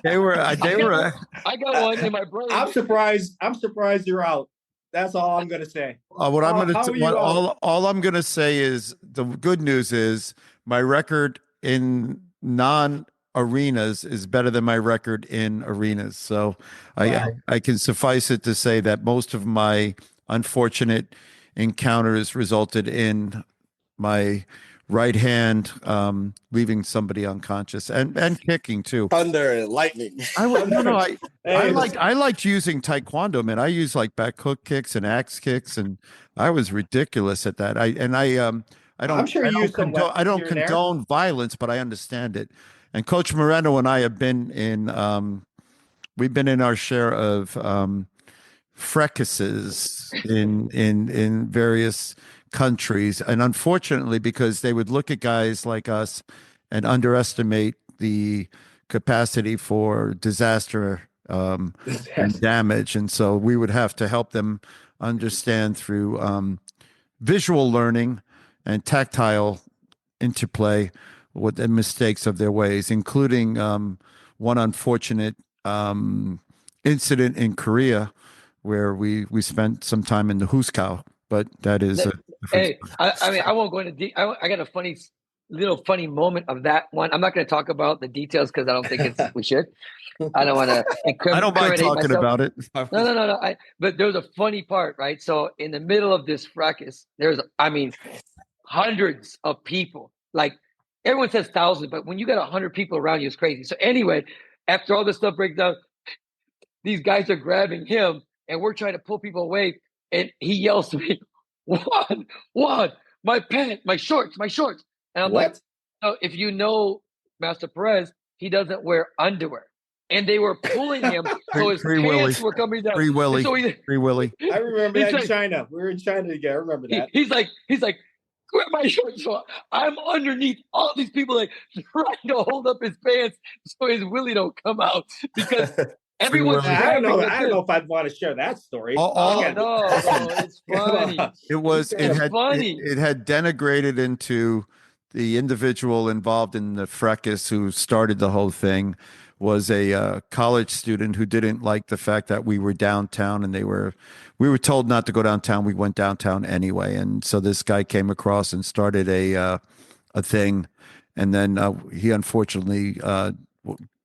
They were. I got one in my brain. I'm surprised you're out. That's all I'm gonna say. What I'm How going are to you all I'm going to say is the good news is my record in non-arenas is better than my record in arenas. So I can suffice it to say that most of my unfortunate encounters resulted in my right hand leaving somebody unconscious and kicking too. Thunder and lightning. I liked using Taekwondo, man. I use like back hook kicks and axe kicks, and I was ridiculous at that. I don't condone violence, but I understand it. And Coach Moreno and I have been in we've been in our share of fracases in various countries, and unfortunately, because they would look at guys like us and underestimate the capacity for disaster and damage, and so we would have to help them understand through visual learning and tactile interplay what the mistakes of their ways, including one unfortunate incident in Korea where we spent some time in the Huskow, but that is hey, I mean, I won't go into I got a little funny moment of that one. I'm not going to talk about the details because I don't think we should. I don't want to I don't mind talking myself. about it. No. But there's a funny part, right? So in the middle of this fracas, there's, hundreds of people. Like everyone says thousands, but when you got 100 people around you, it's crazy. So anyway, after all this stuff breaks down, these guys are grabbing him, and we're trying to pull people away. And he yells to me, "What? My pants, my shorts." And I'm like, "So if you know Master Perez, he doesn't wear underwear." And they were pulling him, so his pants were coming down. Free Willy. Free Willy. I remember that in China. We were in China together. I remember that. He's like, grab my shorts. So I'm underneath all these people, like trying to hold up his pants so his willy don't come out because everyone's. I don't know if I'd want to share that story. No, it's funny. It had denigrated into the individual involved in the fracas who started the whole thing was a college student who didn't like the fact that we were downtown, and we were told not to go downtown. We went downtown anyway, and so this guy came across and started a thing, and then he unfortunately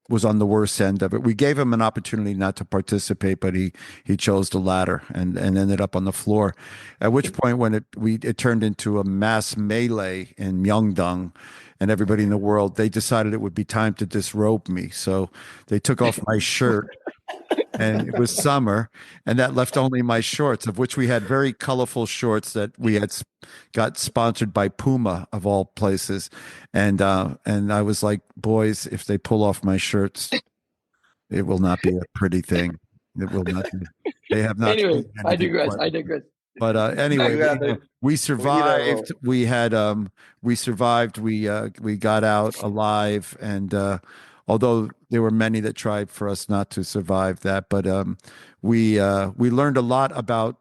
was on the worst end of it. We gave him an opportunity not to participate, but he chose the latter and ended up on the floor. At which point, when it turned into a mass melee in Myeongdong, and everybody in the world, they decided it would be time to disrobe me. So they took off my shirt. And it was summer, and that left only my shorts, of which we had very colorful shorts that we had got sponsored by Puma of all places. And I was like, boys, if they pull off my shirts, it will not be a pretty thing. It will not be. They have not. Anyway, seen I anything digress. quite- I digress. But anyway, we survived. We survived. We got out alive, and although there were many that tried for us not to survive that, but we learned a lot about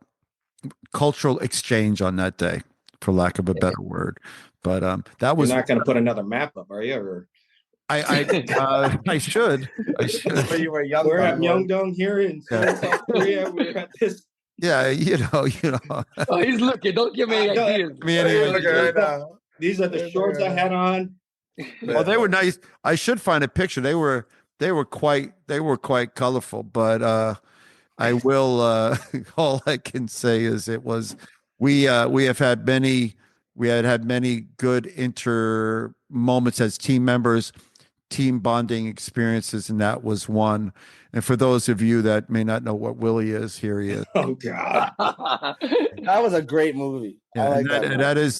cultural exchange on that day, for lack of a better word. But that was You're not going to put another map up, are you? Or I should. When you were young, we're at Myeongdong here in South Korea. We're at this. Yeah, you know. Oh, he's looking. Don't give me any ideas. These are the shorts I had on. Well, they were nice. I should find a picture. They were quite colorful, but I will all I can say is it was we have had many good moments as team members, team bonding experiences, and that was one. And for those of you that may not know what Willie is, here he is. Oh God. That was a great movie. Yeah, I like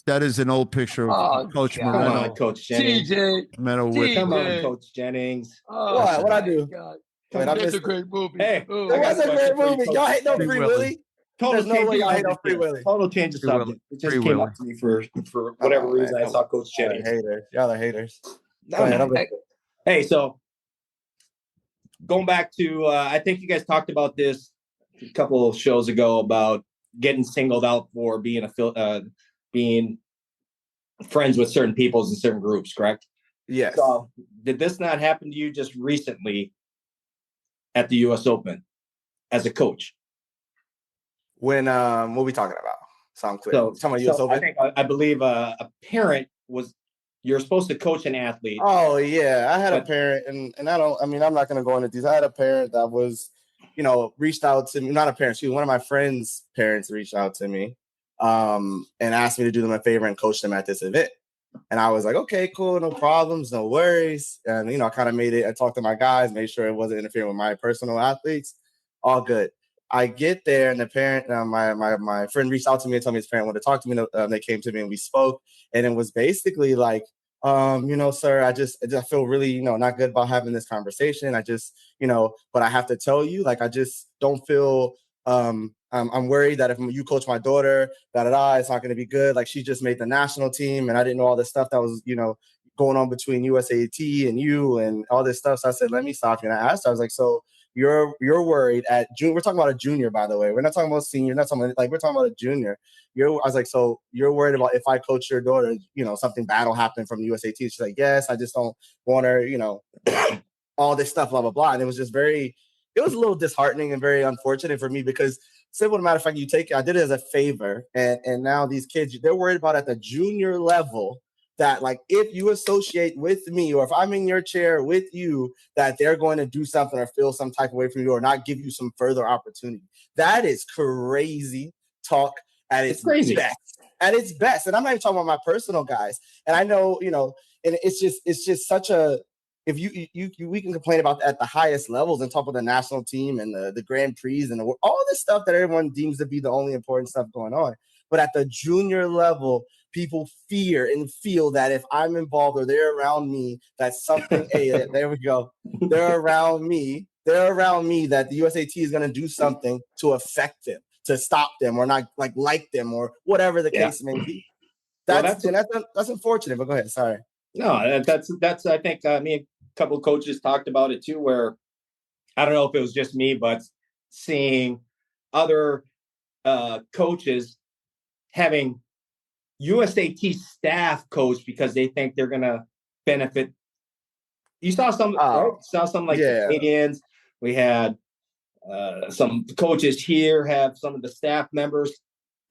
that is an old picture of Coach God. Moreno. Come on, Coach Jennings. Come on, Coach Jennings. Oh, what I do? God. Wait, That's a great movie. Hey, oh, It was a great movie. Y'all hate no Free Free Willy. Willy. Total There's no way y'all hate no Free Willy. Total change of Free Willy. subject. It just Free came Willy. up to me for whatever reason. I saw Coach Y'all are Jennings. haters. Y'all are haters. No, Go ahead, no. I'm listening. Hey, so going back to, I think you guys talked about this a couple of shows ago about getting singled out for being being friends with certain peoples in certain groups, correct? Yes. So, did this not happen to you just recently at the U.S. Open as a coach? When what are we talking about? So I'm clear. Talking about US Open? I believe a parent you're supposed to coach an athlete. Oh yeah, I had a parent, and I'm not going to go into these. I had a parent that was, reached out to me. Not a parent, one of my friends' parents reached out to me, and asked me to do them a favor and coach them at this event. And I was like, okay, cool, no problems, no worries. And I kind of made it. I talked to my guys, made sure it wasn't interfering with my personal athletes. All good. I get there, and the parent, my friend reached out to me and told me his parent wanted to talk to me. They came to me and we spoke, and it was basically like, sir, I feel really, not good about having this conversation. I just, but I have to tell you, like, I just don't feel, I'm worried that if you coach my daughter, it's not going to be good. Like, she just made the national team, and I didn't know all this stuff that was, going on between USA and you and all this stuff. So I said, let me stop you. And I asked her, I was like, so you're worried at junior. We're talking about a junior, by the way. We're not talking about senior. We're not talking about, we're talking about a junior. I was like, so you're worried about if I coach your daughter, something bad will happen from USA. She's like, yes, I just don't want her, all this stuff, blah, blah, blah. And it was just it was a little disheartening and very unfortunate for me because simple matter of fact, I did it as a favor. And now these kids, they're worried about at the junior level that, like, if you associate with me or if I'm in your chair with you, that they're going to do something or feel some type of way from you or not give you some further opportunity. That is crazy talk at its best. At its best. And I'm not even talking about my personal guys. And I know, and it's just such a, if we can complain about at the highest levels and talk about the national team and the Grand Prix and all this stuff that everyone deems to be the only important stuff going on. But at the junior level, people fear and feel that if I'm involved or they're around me, that something, hey, there we go. They're around me, that the USAT is going to do something to affect them, to stop them or not like them or whatever the case may be. That's unfortunate, but go ahead. Sorry. No, that's I think me and a couple of coaches talked about it too, where I don't know if it was just me, but seeing other coaches having USAT staff coach because they think they're going to benefit. You saw some, right? Saw some Canadians. We had some coaches here have some of the staff members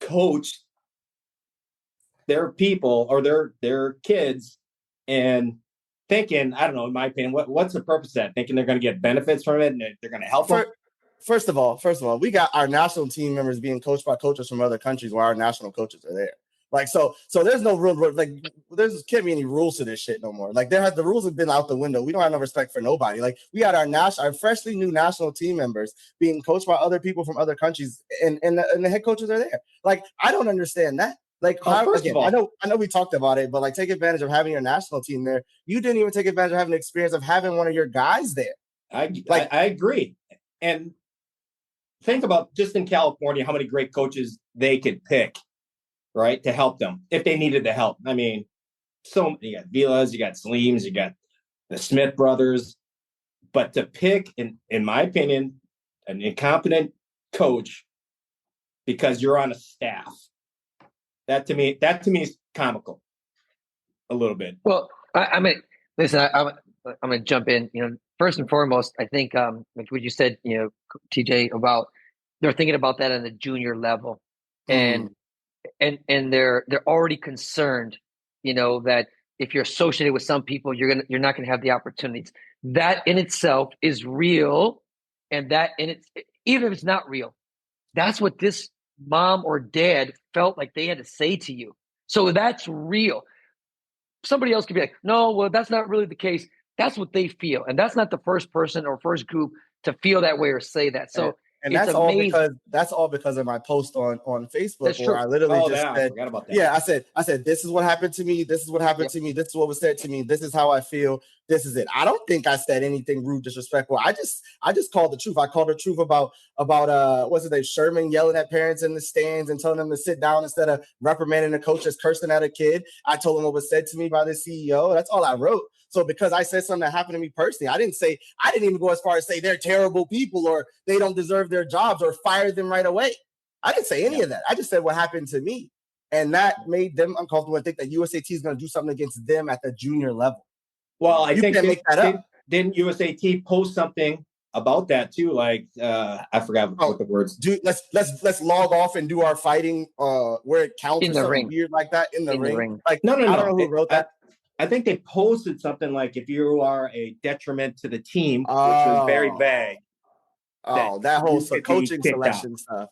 coach their people or their kids, and thinking, I don't know, in my opinion, what's the purpose of that? Thinking they're going to get benefits from it and they're going to help them? First of all, we got our national team members being coached by coaches from other countries where our national coaches are there. Like, so there's no rule, like, can't be any rules to this shit no more. Like, the rules have been out the window. We don't have no respect for nobody. Like, we had our freshly new national team members being coached by other people from other countries, and the head coaches are there. Like, I don't understand that. Like, first of all, I know we talked about it, but like, take advantage of having your national team there. You didn't even take advantage of having the experience of having one of your guys there. I agree. And think about just in California, how many great coaches they could pick, right, to help them if they needed the help. I mean, so you got Vilas, you got Sleems, you got the Smith brothers, but to pick, in my opinion, an incompetent coach because you're on a staff, that to me is comical a little bit. Well, I mean, listen, I'm going to jump in. You know, first and foremost, I think like what you said, you know, TJ, about they're thinking about that on the junior level, and they're already concerned, you know, that if you're associated with some people, you're not gonna have the opportunities. That in itself is real, and that even if it's not real, that's what this mom or dad felt like they had to say to you. So that's real. Somebody else could be like, no, well, that's not really the case. That's what they feel, and that's not the first person or first group to feel that way or say that. So. And that's all because of my post on Facebook where I literally said, I said, this is what happened to me. This is what happened to me. This is what was said to me. This is how I feel. This is it. I don't think I said anything rude, disrespectful. I just called the truth. I called the truth about what's his name, Sherman yelling at parents in the stands and telling them to sit down instead of reprimanding the coach as cursing at a kid. I told him what was said to me by the CEO. That's all I wrote. So because I said something that happened to me personally, I didn't even go as far as say they're terrible people or they don't deserve their jobs or fire them right away. I didn't say any of that. I just said what happened to me. And that made them uncomfortable and think that USAT is going to do something against them at the junior level. Well, I think didn't USAT post something about that too? Like I forgot what the words. Dude, let's log off and do our fighting where it counts in or the something ring. Weird like that in the ring. Like no. I don't know who wrote that. I think they posted something like, if you are a detriment to the team, which was very vague. That whole coaching selection stuff.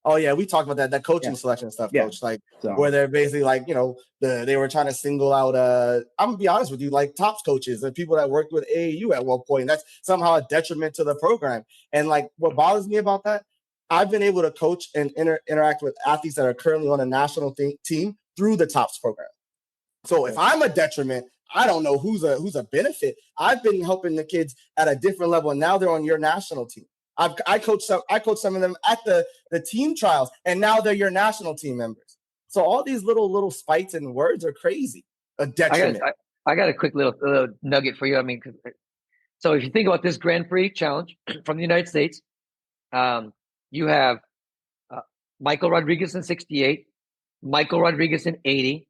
Oh yeah, we talked about that coaching selection stuff, Coach. Like where they're basically like, you know, they were trying to single out. I'm gonna be honest with you, like tops coaches and people that worked with AAU at one point. That's somehow a detriment to the program. And like, what bothers me about that, I've been able to coach and interact with athletes that are currently on a national team through the tops program. So if I'm a detriment, I don't know who's a benefit. I've been helping the kids at a different level, and now they're on your national team. I coach some of them at the team trials, and now they're your national team members. So all these little spites and words are crazy. A detriment. I got a quick little nugget for you. I mean, so if you think about this Grand Prix challenge from the United States, you have Michael Rodriguez in 68, Michael Rodriguez in 80.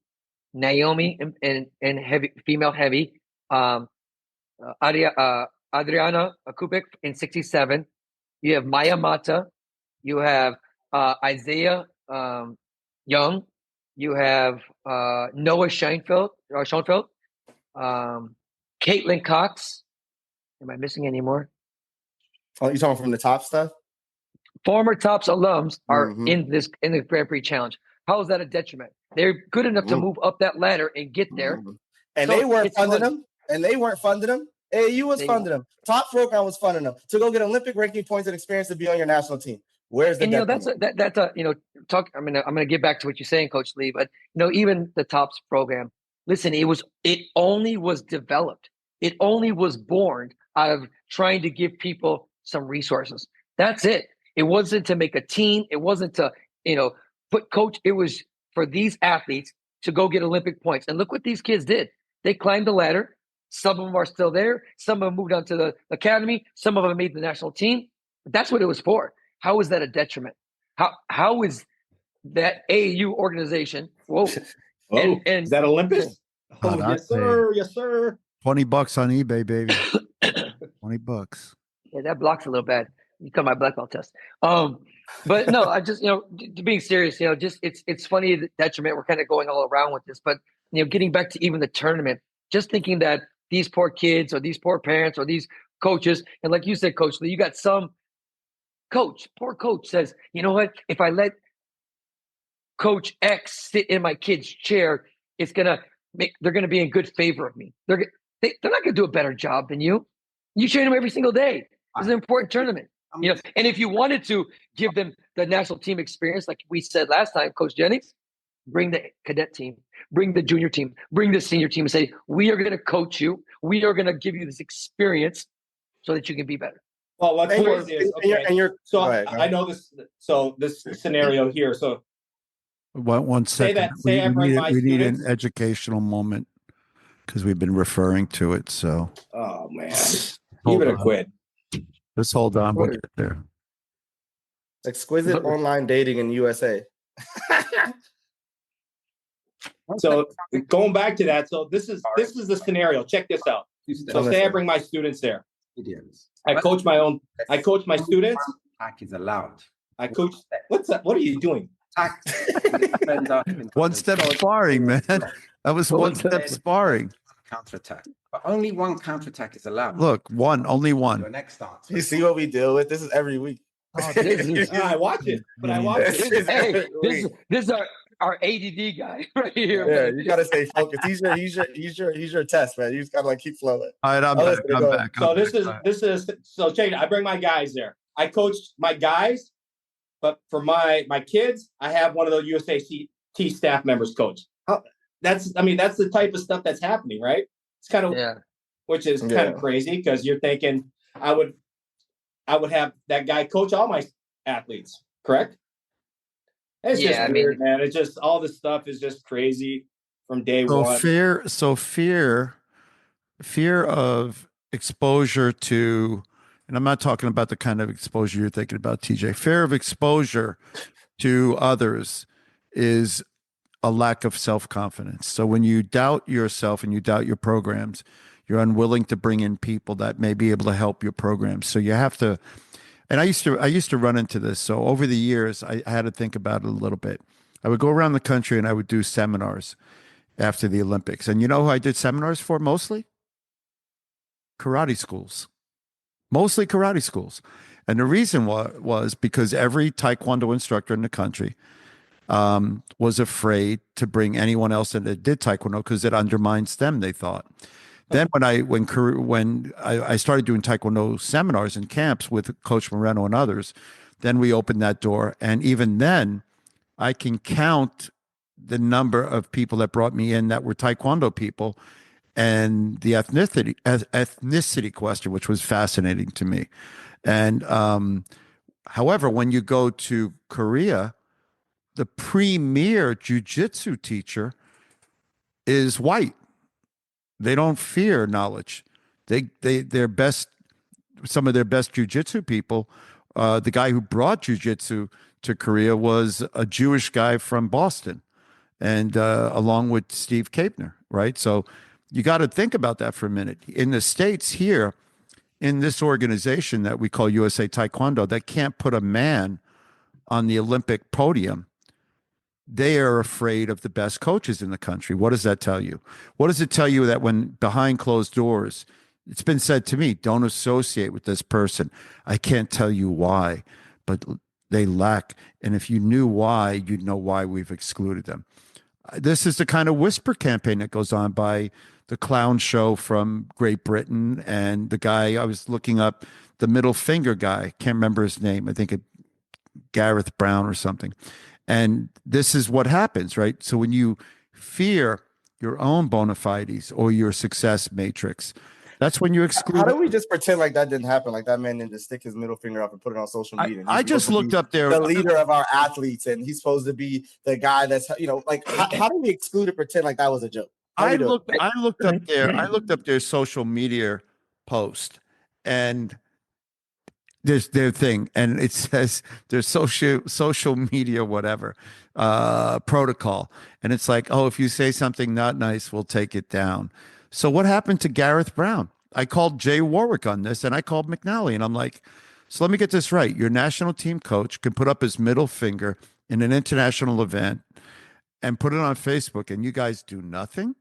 Naomi and heavy female heavy, Adriana Kubik in 67. You have Maya Mata. You have Isaiah Young. You have Noah Schoenfeld. Caitlin Cox. Am I missing any more? Oh, you talking from the top stuff? Former Tops alums are in the Grand Prix challenge. How is that a detriment? They're good enough to move up that ladder and get there. And so they weren't funding them. And they weren't funding them. AAU was funding them. Top program was funding them to go get Olympic ranking points and experience to be on your national team. Where's the detriment? I'm gonna get back to what you're saying, Coach Lee. But you know, even the Tops program. Listen, it only was developed. It only was born out of trying to give people some resources. That's it. It wasn't to make a team. It wasn't to put coach. It was for these athletes to go get Olympic points. And look what these kids did. They climbed the ladder. Some of them are still there. Some of them moved on to the academy. Some of them made the national team. But that's what it was for. How is that a detriment? How is that AAU organization? Whoa. And is that Olympus? Oh, yes, sir. Yes, sir. $20 on eBay, baby. $20. Yeah, that blocks a little bad. You cut my black belt test. But no, I just, being serious, just it's funny, the detriment. We're kind of going all around with this, but getting back to even the tournament, just thinking that these poor kids or these poor parents or these coaches. And like you said, Coach Lee, you got some poor coach says, you know what? If I let Coach X sit in my kid's chair, they're going to be in good favor of me. They're not going to do a better job than you. You train them every single day. It's an important tournament. And if you wanted to give them the national team experience, like we said last time, Coach Jennings, bring the cadet team, bring the junior team, bring the senior team and say, we are going to coach you. We are going to give you this experience so that you can be better. Well, what's crazy is, so go ahead. I know this. So this scenario here. So one second. We need an educational moment because we've been referring to it. So, oh man, you better quit. Just hold on. We'll get there. Exquisite online dating in USA. So going back to that, so this is the scenario. Check this out. So say I bring my students there. I coach my students. Attack is allowed. I coach. What's that? What are you doing? One step sparring, man. That was one step sparring. Counterattack. But only one counterattack is allowed. Look, only one. Your next stance. You see what we deal with? This is every week. I watch it, but I watch it. Hey, this is our ADD guy right here. Yeah, you gotta stay focused. He's your test, man. You just gotta keep flowing. All right, I'm back. So this is so check it. I bring my guys there. I coach my guys, but for my kids, I have one of the USA T staff members coach. That's the type of stuff that's happening, right? It's kind of which is kind of crazy because you're thinking I would have that guy coach all my athletes, correct? It's just weird, man. It's just all this stuff is just crazy from day one. Fear of exposure to, and I'm not talking about the kind of exposure you're thinking about, TJ. Fear of exposure to others is a lack of self-confidence. So when you doubt yourself and you doubt your programs, you're unwilling to bring in people that may be able to help your programs. So you have to. And I used to run into this. So over the years, I had to think about it a little bit. I would go around the country and I would do seminars after the Olympics. And you know who I did seminars for mostly? Karate schools. Mostly karate schools. And the reason was because every Taekwondo instructor in the country was afraid to bring anyone else that did Taekwondo because it undermines them, they thought. Then when I started doing Taekwondo seminars and camps with Coach Moreno and others, then we opened that door. And even then, I can count the number of people that brought me in that were Taekwondo people and the ethnicity question, which was fascinating to me. And however, when you go to Korea, the premier jiu-jitsu teacher is white. They don't fear knowledge. Some of their best jiu-jitsu people, the guy who brought jiu-jitsu to Korea was a Jewish guy from Boston, and along with Steve Kapner, right? So you got to think about that for a minute. In the States here, in this organization that we call USA Taekwondo, that can't put a man on the Olympic podium, they are afraid of the best coaches in the country. What does that tell you? What does it tell you that when behind closed doors, it's been said to me, don't associate with this person. I can't tell you why, but they lack. And if you knew why, you'd know why we've excluded them. This is the kind of whisper campaign that goes on by the clown show from Great Britain. And the guy, I was looking up the middle finger guy, can't remember his name. I think Gareth Brown or something. And this is what happens, right? So when you fear your own bona fides or your success matrix, that's when you exclude. How do we just pretend like that didn't happen? Like that man didn't just stick his middle finger up and put it on social media. I just looked up there. The leader of our athletes, and he's supposed to be the guy that's, like, how do we exclude and pretend like that was a joke? I looked up there. I looked up their social media post, and there's their thing, and it says their social media whatever protocol, and it's like, oh, if you say something not nice, we'll take it down. So what happened to Gareth Brown? I called Jay Warwick on this, and I called McNally, and I'm like, so let me get this right. Your national team coach can put up his middle finger in an international event and put it on Facebook, and you guys do nothing?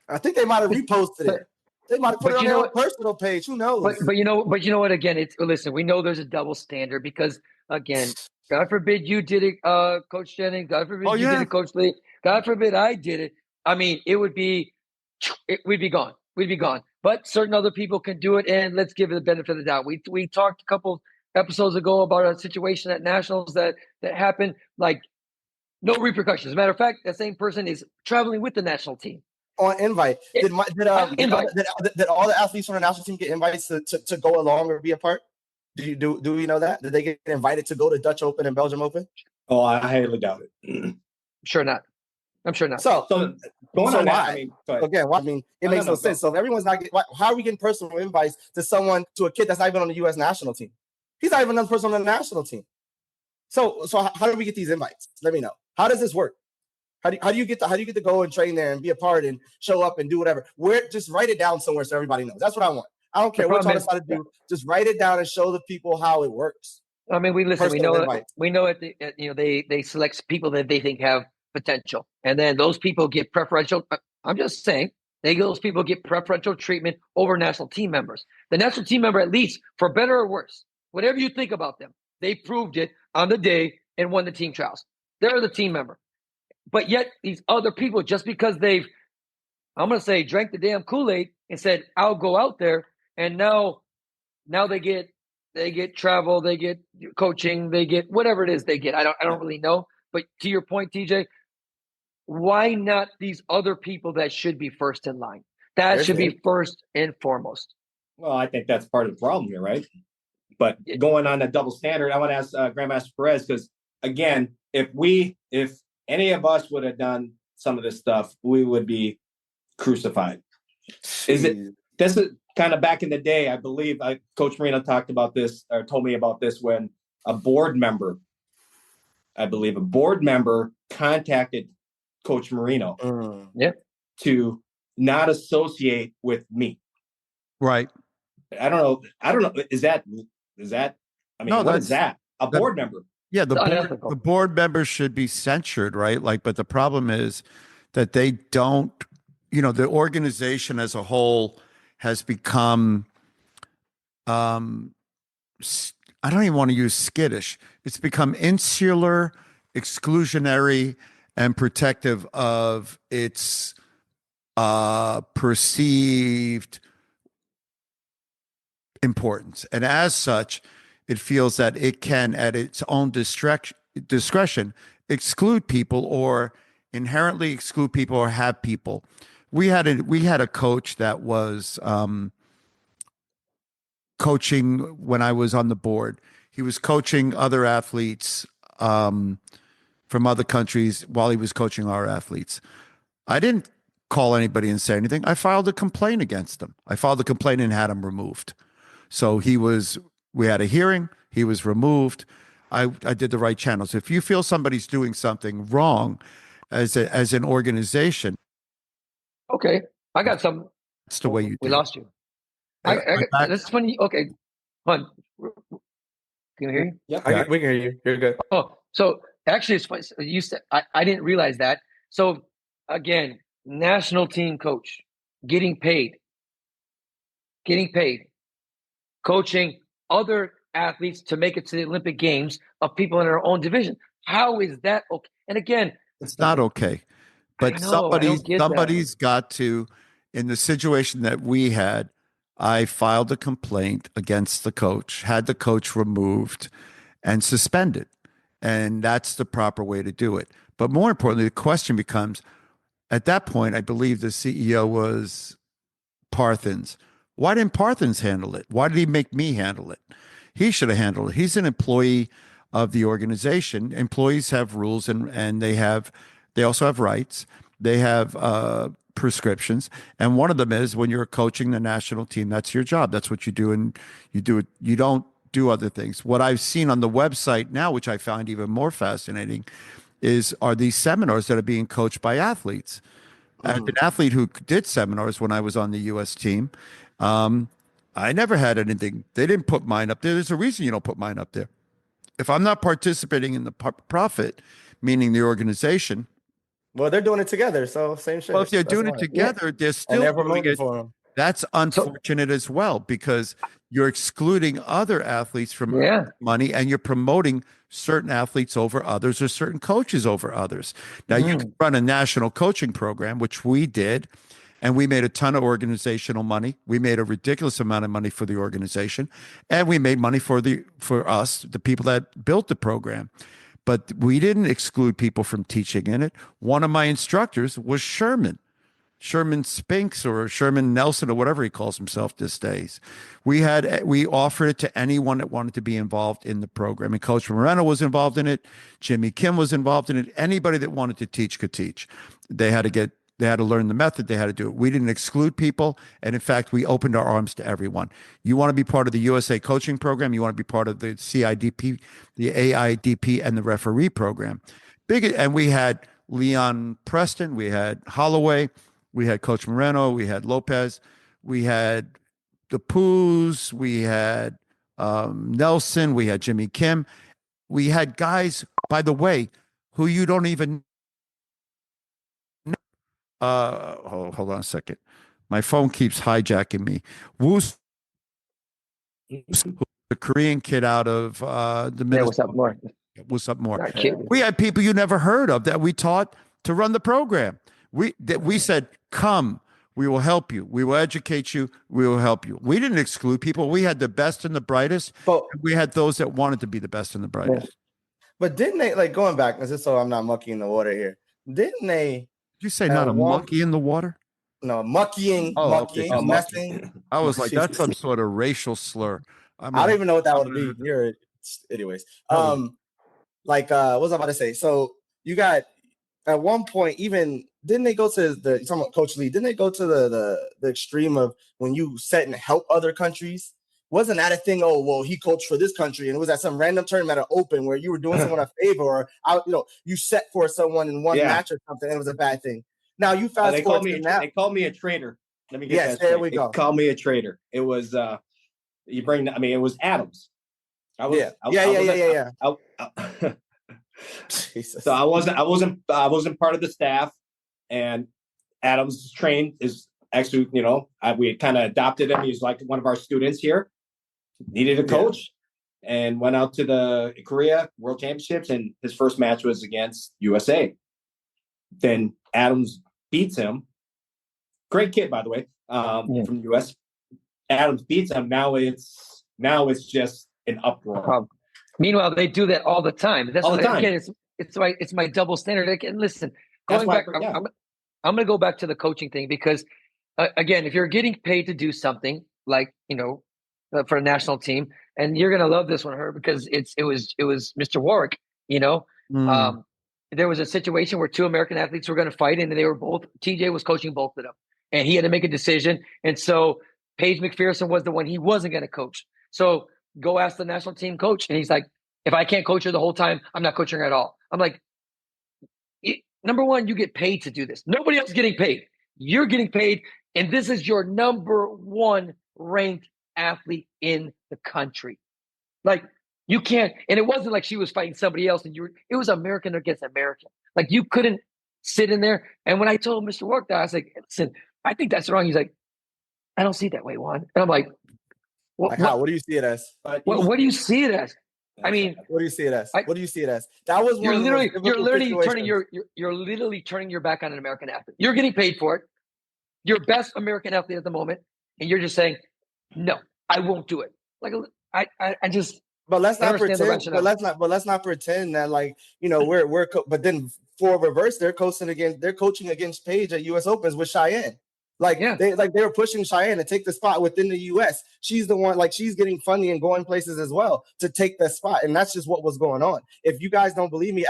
I think they might have reposted it. They might put But it on you their know own personal page. Who knows? But you know what? Again, listen. We know there's a double standard because again, God forbid you did it, Coach Jennings. God forbid you did it, Coach Lee. God forbid I did it. I mean, we'd be gone. We'd be gone. But certain other people can do it, and let's give it the benefit of the doubt. We talked a couple episodes ago about a situation at Nationals that happened, like no repercussions. As a matter of fact, that same person is traveling with the national team. On invite. Did Invite. all the athletes from the national team get invites to go along or be a part? Do we know that? Did they get invited to go to Dutch Open and Belgium Open? Oh, I highly doubt it. Sure not. I'm sure not. So going so on that, why? I mean, go ahead. Again, I mean, it makes no sense. So if everyone's not getting, how are we getting personal invites to a kid that's not even on the U.S. national team? He's not even another person on the national team. So how do we get these invites? Let me know. How does this work? How do you get to go and train there and be a part and show up and do whatever? Just write it down somewhere so everybody knows. That's what I want. I don't care what y'all decide to do. Just write it down and show the people how it works. I mean, we know they select people that they think have potential, and then those people get preferential. I'm just saying, those people get preferential treatment over national team members. The national team member, at least for better or worse, whatever you think about them, they proved it on the day and won the team trials. They're the team member. But yet these other people, just because they've, I'm going to say, drank the damn Kool-Aid and said, I'll go out there. And now they get travel, they get coaching, they get whatever it is they get. I don't really know. But to your point, TJ, why not these other people that should be first in line? That should be first and foremost. Well, I think that's part of the problem here, right? But going on that double standard, I want to ask Grandmaster Perez, because again, if any of us would have done some of this stuff, we would be crucified. This is kind of back in the day, I believe Coach Marino talked about this or told me about this when a board member contacted Coach Marino to not associate with me. Right. I don't know. Is that, I mean, what is that? A board member. Yeah, the board members should be censured, right? But the problem is that they don't, the organization as a whole has become, I don't even want to use skittish. It's become insular, exclusionary, and protective of its perceived importance. And as such, it feels that it can, at its own discretion, exclude people or inherently exclude people or have people. We had a coach that was coaching when I was on the board. He was coaching other athletes from other countries while he was coaching our athletes. I didn't call anybody and say anything. I filed a complaint against him. I filed a complaint and had him removed. So we had a hearing. He was removed. I did the right channels. If you feel somebody's doing something wrong as an organization. Okay. I got some. That's the way you do. We lost you. That's funny. Okay. Hold on. Can you hear me? Yeah, we can hear you. You're good. Oh, so actually it's funny. You said, I didn't realize that. So again, national team coach getting paid, coaching other athletes to make it to the Olympic Games of people in our own division. How is that okay? And again, it's not okay. But somebody's got to, in the situation that we had, I filed a complaint against the coach, had the coach removed and suspended. And that's the proper way to do it. But more importantly, the question becomes, at that point, I believe the CEO was Parthens. Why didn't Parthens handle it? Why did he make me handle it? He should have handled it. He's an employee of the organization. Employees have rules and they also have rights. They have prescriptions. And one of them is when you're coaching the national team, that's your job. That's what you do. And you do it. You don't do other things. What I've seen on the website now, which I find even more fascinating, are these seminars that are being coached by athletes. I have an athlete who did seminars when I was on the U.S. team. I never had anything. They didn't put mine up there. There's a reason you don't put mine up there. If I'm not participating in the profit, meaning the organization. Well, they're doing it together, so same shit. Well, if they're doing it together, they're still doing it. That's unfortunate as well, because you're excluding other athletes from money, and you're promoting certain athletes over others, or certain coaches over others. Now, you can run a national coaching program, which we did, and we made a ton of organizational money. We made a ridiculous amount of money for the organization, and we made money for us, the people that built the program. But we didn't exclude people from teaching in it. One of my instructors was Sherman Spinks, or Sherman Nelson, or whatever he calls himself these days. We offered it to anyone that wanted to be involved in the program. And Coach Moreno was involved in it. Jimmy Kim was involved in it. Anybody that wanted to teach could teach. They had to learn the method. They had to do it. We didn't exclude people. And in fact, we opened our arms to everyone. You want to be part of the USA coaching program. You want to be part of the CIDP, the AIDP, and the referee program. And we had Leon Preston. We had Holloway. We had Coach Moreno, we had Lopez, we had the Poos, we had Nelson, we had Jimmy Kim. We had guys, by the way, who you don't even know. Hold on a second. My phone keeps hijacking me. Woos, the Korean kid out of the Minnesota. What's up, Mark? What's up, more? We had people you never heard of that we taught to run the program. We said, come, we will help you. We will educate you. We will help you. We didn't exclude people. We had the best and the brightest. But we had those that wanted to be the best and the brightest. Yeah. But didn't they, like, going back, just so I'm not mucking the water here, didn't they? Did you say not a monkey in the water? No, mucking, messing. I was like, that's some sort of racial slur. I don't even know what that would be. Anyways. What was I about to say? So you got, at one point, even didn't they go to the, talking about Coach Lee, didn't they go to the extreme of when you set and help other countries? Wasn't that a thing? Oh, well, he coached for this country, and it was at some random tournament at Open where you were doing someone a favor, or you set for someone in one match or something, and it was a bad thing. Now you fast forward to now. They called me a traitor. Let me get that straight. There we go. They called me a traitor. It was it was Adams. Jesus. So I wasn't part of the staff, and Adams is actually, we had kind of adopted him. He's like one of our students here. Needed a coach, and went out to the Korea World Championships, and his first match was against USA. Then Adams beats him. Great kid, by the way, from the US. Adams beats him. Now it's just an uproar. Meanwhile, they do that all the time. That's all the time. Again, it's my double standard. Again, listen, I'm going to go back to the coaching thing, because again, if you're getting paid to do something like, for a national team, and you're going to love this one, Herb, because it was Mr. Warwick, there was a situation where two American athletes were going to fight, and TJ was coaching both of them, and he had to make a decision. And so Paige McPherson was the one he wasn't going to coach. So go ask the national team coach. And he's like, if I can't coach her the whole time, I'm not coaching her at all. I'm like, number one, you get paid to do this. Nobody else is getting paid. You're getting paid. And this is your number one ranked athlete in the country. Like, you can't, and it wasn't like she was fighting somebody else, and it was American against American. Like, you couldn't sit in there. And when I told Mr. Work that, I was like, listen, I think that's wrong. He's like, I don't see it that way, Juan. And I'm like, what do you see it as? What do you see it as? I mean, what do you see it as? What do you see it as? That was you're literally turning your back on an American athlete. You're getting paid for it. You're best American athlete at the moment, and you're just saying, no, I won't do it. Like, I just. But let's not pretend. But let's not pretend that, like, but then for reverse, they're coaching against Paige at U.S. Opens with Cheyenne. They were pushing Cheyenne to take the spot within the U.S. She's the one, she's getting funding and going places as well to take that spot, and that's just what was going on. If you guys don't believe me,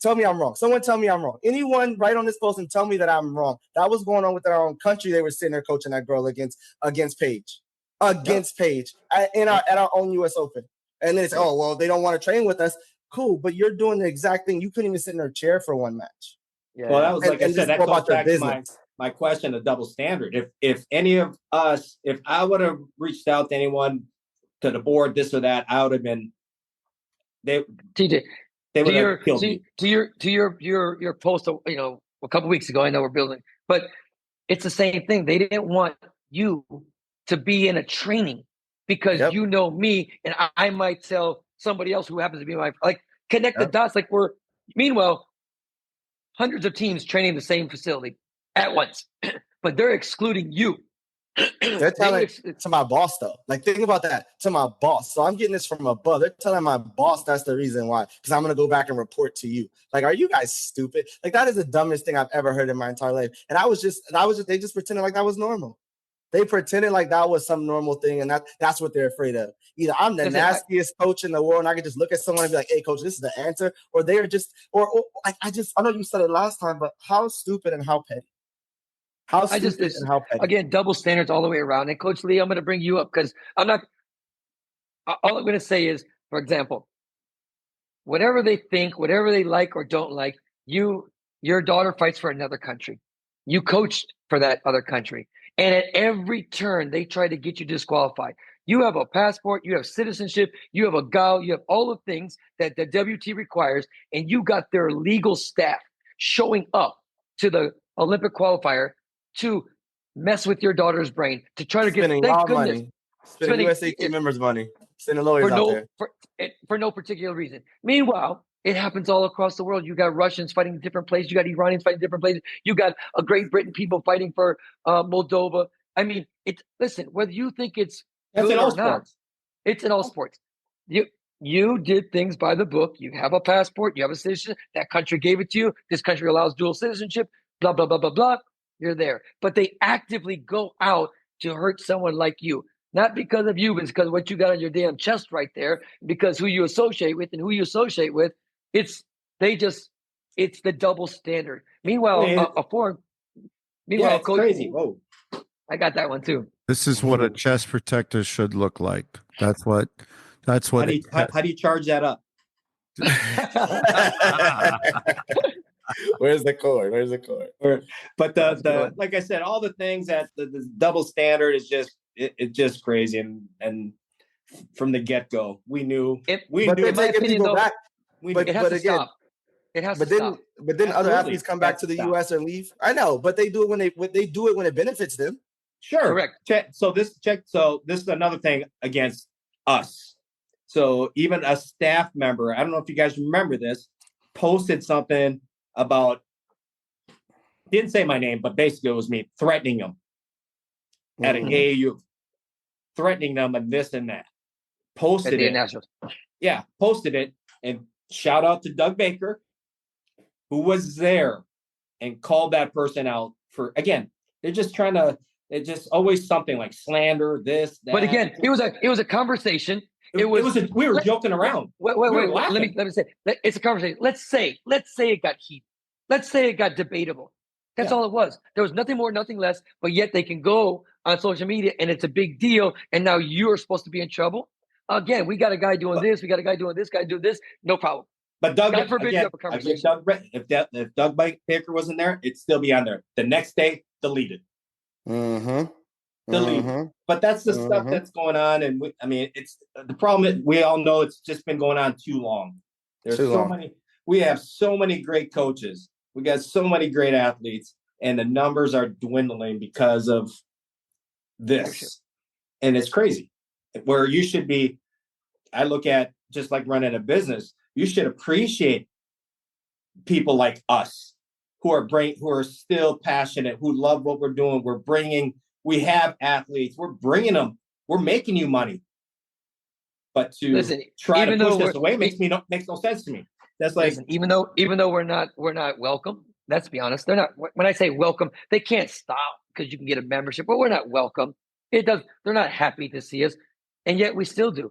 tell me I'm wrong. Someone tell me I'm wrong. Anyone write on this post and tell me that I'm wrong. That was going on with our own country. They were sitting there coaching that girl against Paige, Paige at our own U.S. Open, and then it's they don't want to train with us. Cool, but you're doing the exact thing. You couldn't even sit in their chair for one match. Yeah. Well, that was I said. That goes back to my question, the double standard. If any of us, if I would have reached out to anyone, to the board, this or that, I would have been. TJ, they would have killed me. To your post, a couple weeks ago. I know we're building, but it's the same thing. They didn't want you to be in a training because you know me, and I might tell somebody else who happens to be connect the dots. Like meanwhile, hundreds of teams training the same facility at once, but they're excluding you. They're telling to my boss though. Like, think about that, to my boss. So I'm getting this from above. They're telling my boss that's the reason why, because I'm gonna go back and report to you. Like, are you guys stupid? Like, that is the dumbest thing I've ever heard in my entire life. And they just pretended like that was normal. They pretended like that was some normal thing, and that's what they're afraid of. Either I'm the nastiest coach in the world, and I can just look at someone and be like, "Hey, coach, this is the answer," or they're just, or I know you said it last time, but how stupid and how petty. How stupid and how petty. Again, double standards all the way around. And Coach Lee, I'm going to bring you up because all I'm going to say is, for example, whatever they think, whatever they like or don't like, your daughter fights for another country. You coached for that other country. And at every turn, they try to get you disqualified. You have a passport, you have citizenship, you have a GAL, you have all the things that the WT requires, and you got their legal staff showing up to the Olympic qualifier to mess with your daughter's brain, to try to get money, spending USA team members' money, sending lawyers out there for no particular reason. Meanwhile, it happens all across the world. You got Russians fighting in different places. You got Iranians fighting in different places. You got Great Britain people fighting for Moldova. I mean, listen, whether you think it's good or not, it's in all sports. You did things by the book. You have a passport. You have a citizenship. That country gave it to you. This country allows dual citizenship. Blah, blah, blah, blah, blah. You're there. But they actively go out to hurt someone like you. Not because of you, but it's because of what you got on your damn chest right there. Because who you associate with and who you associate with, it's the double standard. Meanwhile, Coach, it's crazy. Whoa. I got that one too. This is what a chest protector should look like. That's what. How do you charge that up? Where's the cord? But the like I said, all the things that the double standard is it's just crazy, and from the get go, we knew. It has to stop. It has to stop. But then other athletes come back to the U.S. and leave. I know, but they do it when it benefits them. Sure, correct. So this is another thing against us. So even a staff member, I don't know if you guys remember this, posted something about, didn't say my name, but basically it was me threatening them at an AAU, threatening them and this and that. Posted it, and shout out to Doug Baker, who was there and called that person out for, again, they're just trying to, it's just always something like slander, this, that. But again, it was a conversation. We were joking around. Wait. Let me say, it's a conversation. Let's say it got heated. Let's say it got debatable. That's all it was. There was nothing more, nothing less. But yet they can go on social media and it's a big deal. And now you're supposed to be in trouble. Again, we got a guy doing this. We got a guy doing this. Guy do this. No problem. But Doug, God forbid you have a conversation. If Doug Baker wasn't there, it'd still be on there. The next day, deleted. Mm-hmm. Deleted. Mm-hmm. But that's the stuff that's going on, and it's the problem. We all know it's just been going on too long. There's so many. We have so many great coaches. We got so many great athletes, and the numbers are dwindling because of this. And it's crazy. Where you should be, I look at just like running a business. You should appreciate people like us who are still passionate, who love what we're doing. We have athletes. We're bringing them. We're making you money. But to try to push this away makes no sense to me. That's like, even though we're not welcome. Let's be honest. They're not. When I say welcome, they can't stop because you can get a membership, but we're not welcome. They're not happy to see us, and yet we still do.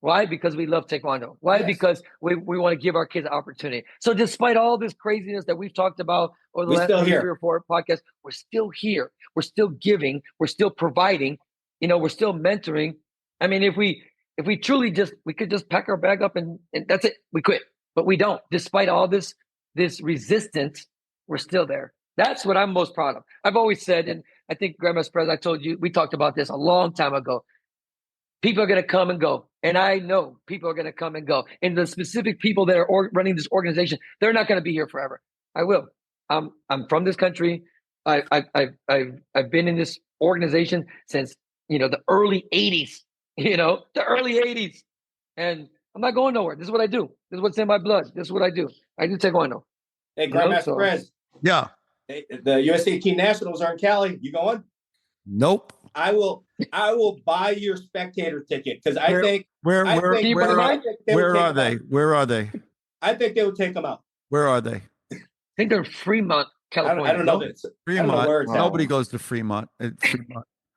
Why? Because we love Taekwondo. Why? Yes. Because we want to give our kids an opportunity. So despite all this craziness that we've talked about over the last 3 or 4 podcasts, we're still here. We're still giving. We're still providing. We're still mentoring. I mean, if we truly we could just pack our bag up and that's it. We quit. But we don't. Despite all this resistance, we're still there. That's what I'm most proud of. I've always said, and I think Grandmaster Perez, I told you, we talked about this a long time ago. People are going to come and go. And I know people are going to come and go. And the specific people that are running this organization, they're not going to be here forever. I will. I'm from this country. I've been in this organization since the early '80s. The early '80s, and I'm not going nowhere. This is what I do. This is what's in my blood. This is what I do. I do Taekwondo. Hey, Grandmaster Perez. Yeah. The USA Team Nationals are in Cali. You going? Nope. I will buy your spectator ticket because I think where are they? Where are they? I think they would take them out. Where are they? I think they're in Fremont, California. I don't know. Fremont. Nobody goes to Fremont.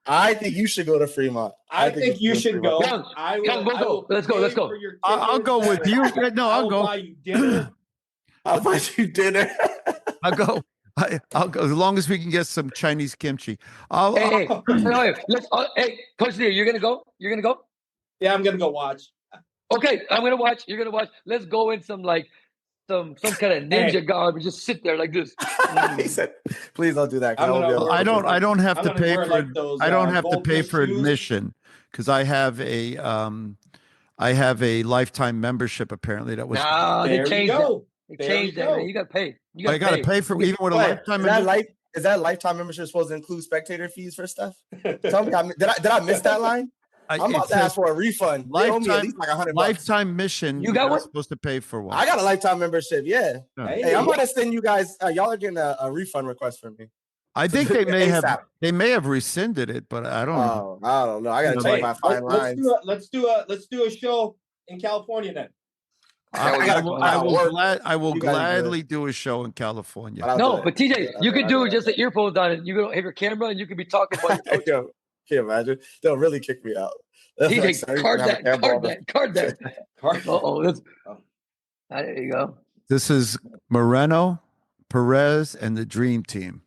I think you should go to Fremont. I think you should go. Go. Let's go. I'll go with you. No, I'll go. Buy you dinner. I'll buy you dinner. I'll go. I'll go as long as we can get some Chinese kimchi. Hey, Coach Lee, you're gonna go? You're gonna go? Yeah, I'm gonna go watch. Okay, I'm gonna watch. You're gonna watch. Let's go in some kind of ninja garb and just sit there like this. He said, "Please don't do that." I don't have to pay for. I don't have to pay for admission because I have a lifetime membership. Apparently, that was. No, they changed that. They changed that, man. You got to pay. I got to pay for even with a lifetime membership. Is that lifetime membership supposed to include spectator fees for stuff? Tell me, did I miss that line? I'm about to ask for a refund. Lifetime, at least like $100. Lifetime mission. You got one? Supposed to pay for one. I got a lifetime membership. Yeah. Hey, I'm gonna send you guys. Y'all are getting a refund request from me. I think they may have rescinded it, but I don't know. I don't know. I gotta check my fine lines. Let's do a show in California then. I will gladly do a show in California. No, but TJ, you could do just the earphones on and you can have your camera and you can be talking about your Yo, can you imagine? They'll really kick me out. TJ, card that. There you go. This is Moreno, Perez, and the Dream Team.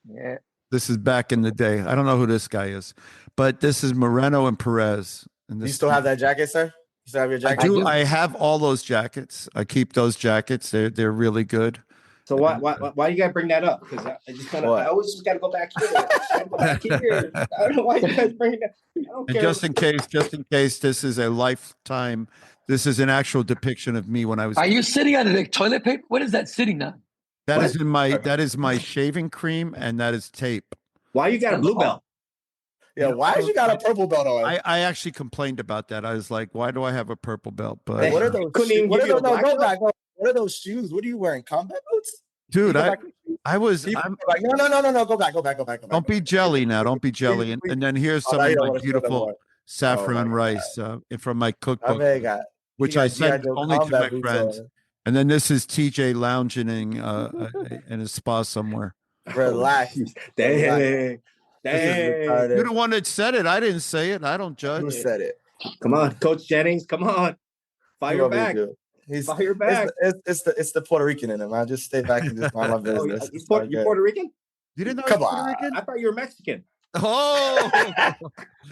Yeah. This is back in the day. I don't know who this guy is, but this is Moreno and Perez. And you still have that jacket, sir? You still have your jacket? I have all those jackets. I keep those jackets. They're really good. So why you gotta bring that up? Because I always just gotta go back here. I don't know why you guys bring that. And just in case, this is a lifetime. This is an actual depiction of me when I was. Are you sitting on the toilet paper? What is that sitting on? That is my shaving cream, and that is tape. Why you got a blue belt? Yeah, why did you got a purple belt on? I actually complained about that. I was like, why do I have a purple belt? But what are those? Go back. What are those shoes? What are you wearing? Combat boots? Dude, I was. No. Go back. Don't be jelly now. Don't be jelly. And then here's some of my beautiful saffron rice from my cookbook, which I sent only to my friends. And then this is TJ lounging in a spa somewhere. Relax. Dang. You're the one that said it. I didn't say it. I don't judge. Who said it? Come on, Coach Jennings. Come on. Fire back. Fire back. It's the Puerto Rican in him. I just stay back and just mind my business. You Puerto Rican? You didn't know Come Puerto on. Rican? I thought you were Mexican. Oh,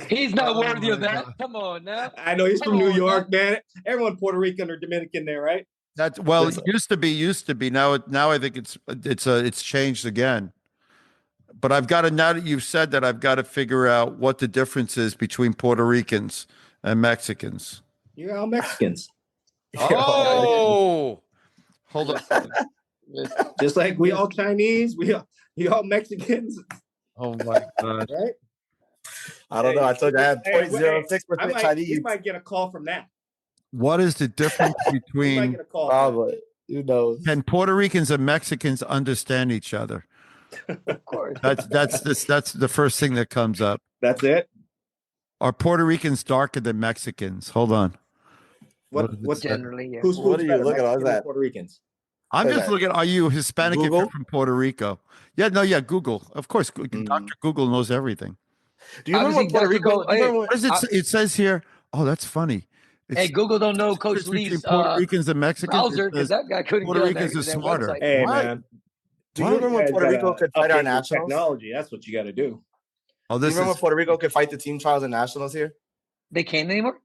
he's not worthy of that. Come on now. I know he's from New York, man. Everyone Puerto Rican or Dominican there, right? It used to be. Now I think it's changed again. But now that you've said that, I've got to figure out what the difference is between Puerto Ricans and Mexicans. You're all Mexicans. Oh, hold on. Just like we all Chinese, we all Mexicans. Oh my God! Right? I don't know. I told you I had 0.06% Chinese. You might get a call from that. What is the difference between? Probably. Who knows? Can Puerto Ricans and Mexicans understand each other? Of course. That's the first thing that comes up. That's it. Are Puerto Ricans darker than Mexicans? Hold on. What generally? Yeah. What are you looking at? That Puerto Ricans. I'm just looking. Are you Hispanic if you're from Puerto Rico? Yeah, Google. Of course, Dr. Google knows everything. Do you remember what Puerto Rico? What is it? It says here. Oh, that's funny. Google don't know Coach Lee's Puerto Ricans and Mexicans. Because that guy couldn't. Puerto Ricans is smarter. Website. Hey, man. Do you remember when Puerto Rico could fight our nationals? Technology. That's what you got to do. Oh, do you remember Puerto Rico could fight the team trials and nationals here? They can't anymore.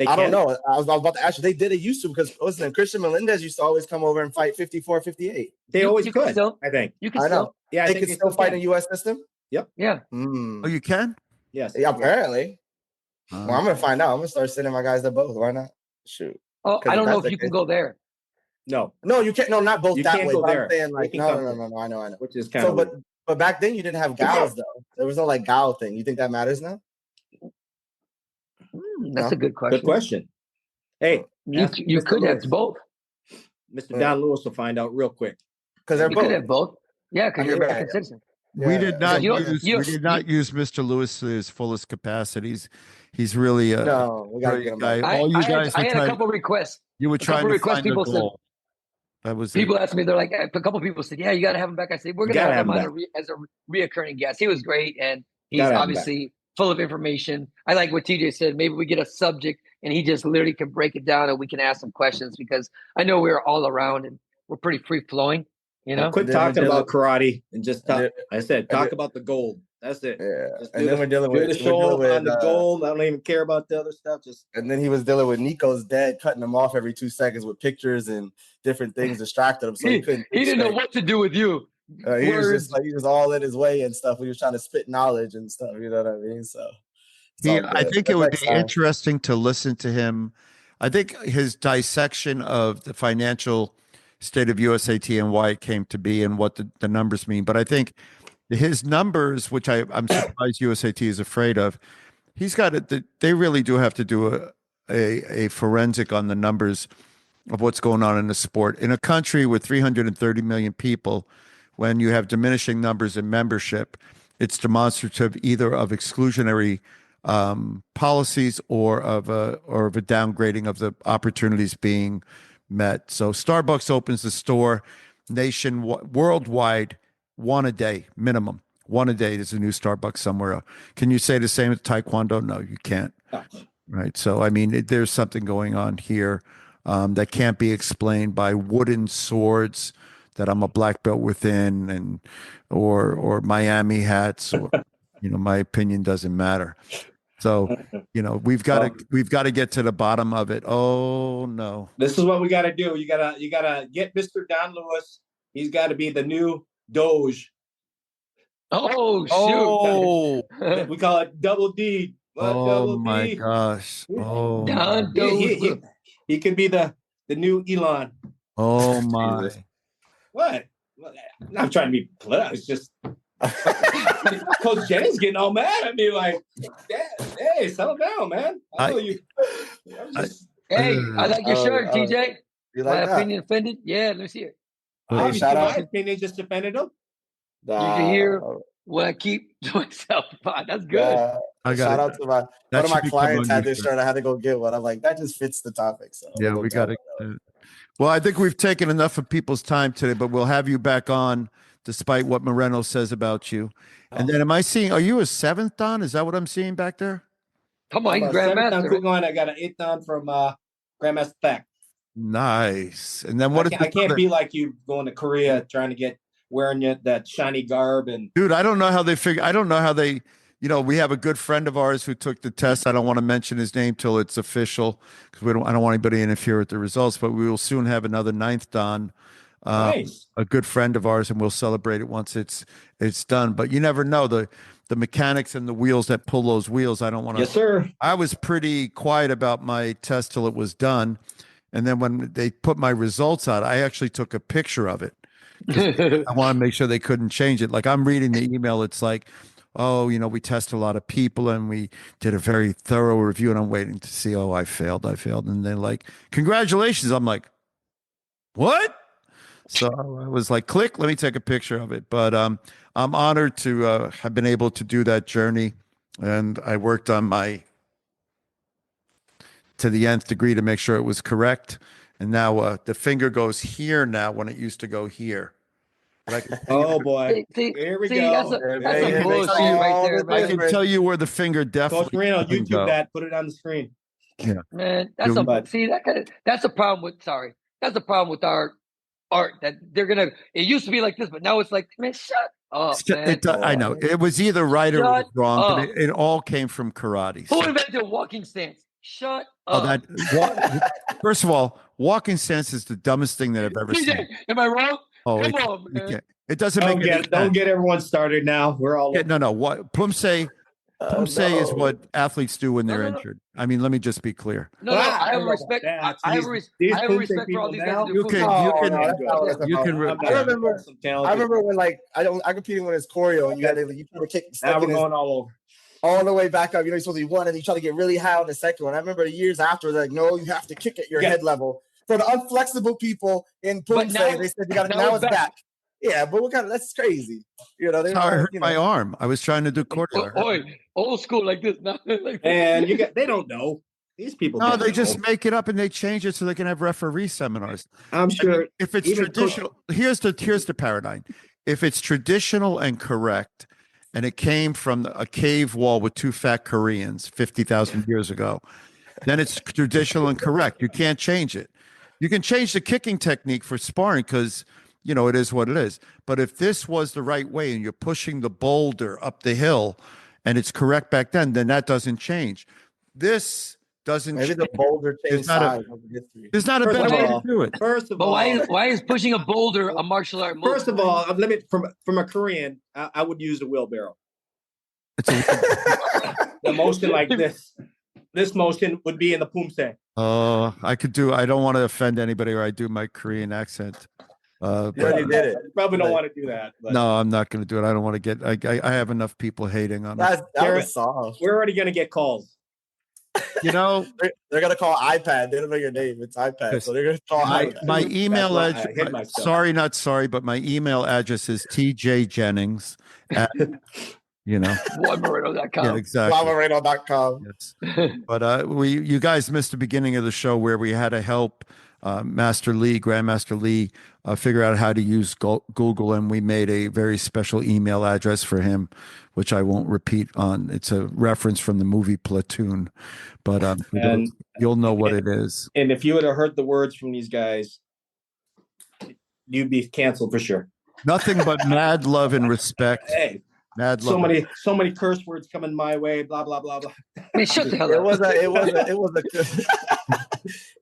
I don't know. I was about to ask you. They did it used to because listen, Christian Melendez used to always come over and fight 54, 58. They always could. Still, I think you can still. Yeah, they can still fight in the U.S. system. Yep. Yeah. Oh, you can? Yes. Yeah, apparently. Well, I'm gonna find out. I'm gonna start sending my guys to both. Why not? Shoot. Oh, I don't know if you can go there. No, you can't. No, not both. You that can't way. go there. I'm saying like, no. I know. Which is kind of. But But back then you didn't have gals though. There was no like gal thing. You think that matters now? That's a good question. Good question. Hey, you could have both. Mr. Don Lewis will find out real quick. Because they're You both. could have both. Yeah, because you're American citizen. We did not You know- use you know- we did not use Mr. Lewis to his fullest capacities. He's really a No, we gotta get him guy. back. All you guys I were had a trying, couple requests. you were trying to requests find a people said- goal. That was People it. asked me, they're like, a couple people said, "Yeah, you got to have him back." I said, "We're going to Gotta have him have on him as a reoccurring guest." He was great, and he's Gotta have him obviously full of information. I like what TJ said. Maybe we get a subject, and he just literally can break it down, and we can ask some questions because I know we're all around and we're pretty free flowing. You know, Quit And then talking we're about karate and just talk. and I said, and talk then- about the gold. That's it. Yeah. Just And do then the- we're dealing do with the show on the uh, gold. I don't even care about the other stuff. Just And then he was dealing with Nico's dad cutting him off every 2 seconds with pictures and different things distracted him. So he couldn't. he didn't know what to do with you. He was just like he was all in his way and stuff. He was trying to spit knowledge and stuff. You know what I mean? So it's all I good. think it would Next be time. interesting to listen to him. I think his dissection of the financial state of USAT and why it came to be and what the numbers mean. But I think his numbers, which I'm surprised USAT is afraid of, he's got it. They really do have to do a forensic on the numbers of what's going on in the sport. In a country with 330 million people, when you have diminishing numbers in membership, it's demonstrative either of exclusionary policies or of a downgrading of the opportunities being met. So Starbucks opens the store worldwide, one a day minimum. One a day. There's a new Starbucks somewhere. Can you say the same with Taekwondo? No, you can't. Right. So I mean, there's something going on here that can't be explained by wooden swords that I'm a black belt within, and or Miami hats, or my opinion doesn't matter. So we've got to get to the bottom of it. Oh no, this is what we got to do. You gotta get Mr. Don Lewis. He's got to be the new Doge. Oh shoot! Oh, We call it double D. oh my gosh! Oh, Don he could be the new Elon. oh my! What? I'm not trying to be political. It's just Coach Jennings getting all mad at me, like, hey, settle down, man. I know you. Hey, I like your shirt, TJ. You My like that? opinion offended? Yeah, let me see it. Obviously, shout my out. opinion just offended him. You can hear what I keep to myself. That's good. I got Shout it. out to one That of my should become clients on had your this shirt. shirt. I had to go get one. I'm like, that just fits the topic. So Yeah, we got to. Well, I think we've taken enough of people's time today, but we'll have you back on despite what Moreno says about you. And then are you a 7th Dan? Is that what I'm seeing back there? Come on, he's I'm a 7th Dan Grandmaster. quick line. I got an 8th Dan from Grandmaster Tech. Nice. And then what? I can't be like you going to Korea trying to get wearing that shiny garb and. Dude, I don't know how they figure. I don't know how they. We have a good friend of ours who took the test. I don't want to mention his name till it's official because I don't want anybody to interfere with the results. But we will soon have another 9th Dan, Nice. a good friend of ours, and we'll celebrate it once it's done. But you never know the mechanics and the wheels that pull those wheels. I don't want to. Yes, sir. I was pretty quiet about my test till it was done, and then when they put my results out, I actually took a picture of it. I want to make sure they couldn't change it. Like I'm reading the email, it's like, oh, we test a lot of people and we did a very thorough review, and I'm waiting to see, oh, I failed. And they're like, congratulations. I'm like, what? So I was like, click, let me take a picture of it. But I'm honored to have been able to do that journey. And I worked on to the nth degree to make sure it was correct. And now the finger goes here now when it used to go here. Oh boy! See, Here we see, go. That's Hey, a it makes bullshit right all there, the I man. can tell you where the finger definitely Coach Moreno, can YouTube go. that. Put it on the screen. Man, that's You're- that's a problem with. Sorry, that's a problem with our art. That they're gonna. It used to be like this, but now it's like, man, shut up, man. I know it was either right or it was Shut wrong, but up. it all came from karate. Who So- invented walking stance? Shut Oh, up. first of all, walking stance is the dumbest thing that I've ever TJ, seen. am I wrong? Oh, Come it, on, you man. can't. It doesn't make any sense. Don't get everyone started now. We're all No. What Plum say? Pumse is No. what athletes do when they're No, no. injured. I mean, let me just be clear. No, I have respect. I have respect for all these guys. You can, Oh, you can, no, that's not what it's you about. can. I remember when like I competed when it's choreo and you try to kick Now we're going all the way back up. You know, you're supposed to be one and you try to get really high on the second one. I remember years after, like, no, you have to kick at your head level. For the unflexible people in Pumse, they said you got to now it's back. Yeah, but that's crazy. You know, That's how I hurt my arm. I was trying to do choreo. Old school like this. Not like and they don't know. These people. No, they just make it up and they change it so they can have referee seminars. I'm sure. I mean, if it's traditional, here's the paradigm. If it's traditional and correct, and it came from a cave wall with two fat Koreans 50,000 years ago, then it's traditional and correct. You can't change it. You can change the kicking technique for sparring because, you know, it is what it is. But if this was the right way and you're pushing the boulder up the hill and it's correct back then that doesn't change. This doesn't maybe change. the boulder changed size. There's not a better way to do it. First of all, why is pushing a boulder a martial art move? First of all, from a Korean, I would use a wheelbarrow. The motion like this. This motion would be in the Pumse. Oh, I don't want to offend anybody, or I do my Korean accent. You already did it. You probably don't want to do that. But. No, I'm not going to do it. I don't want to get. I have enough people hating on it. That was soft. We're already going to get calls. You know, they're going to call iPad. They don't know your name. It's iPad, so they're going to call my email address. Sorry, not sorry, but my email address is tjjennings at. You know, JuanMoreno.com. Yeah, exactly. JuanMoreno.com. Yes. But you guys missed the beginning of the show where we had to help Grandmaster Lee, figure out how to use Google, and we made a very special email address for him, which I won't repeat on. It's a reference from the movie Platoon, but you'll know what it is. And if you would have heard the words from these guys, you'd be canceled for sure. Nothing but mad love and respect. Hey. Mad love. So many curse words coming my way. Blah blah blah blah. I mean, shut the hell up.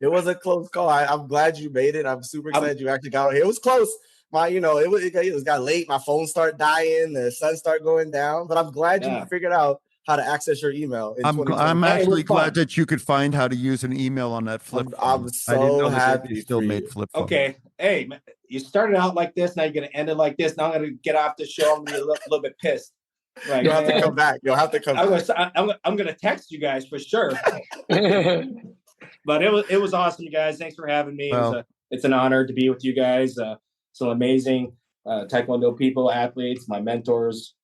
It was a close call. I'm glad you made it. I'm super excited you actually got here. It was close. It got late. My phone started dying. The sun started going down. But I'm glad you figured out how to access your email. I'm actually glad that you could find how to use an email on that flip. I'm so happy. You still made flip. Okay, hey, you started out like this. Now you're gonna end it like this. Now I'm gonna get off the show. I'm gonna be a little bit pissed. Right, you'll have to come back. I'm gonna text you guys for sure. But it was awesome, you guys. Thanks for having me. It's an honor to be with you guys. Some amazing Taekwondo people, athletes, my mentors.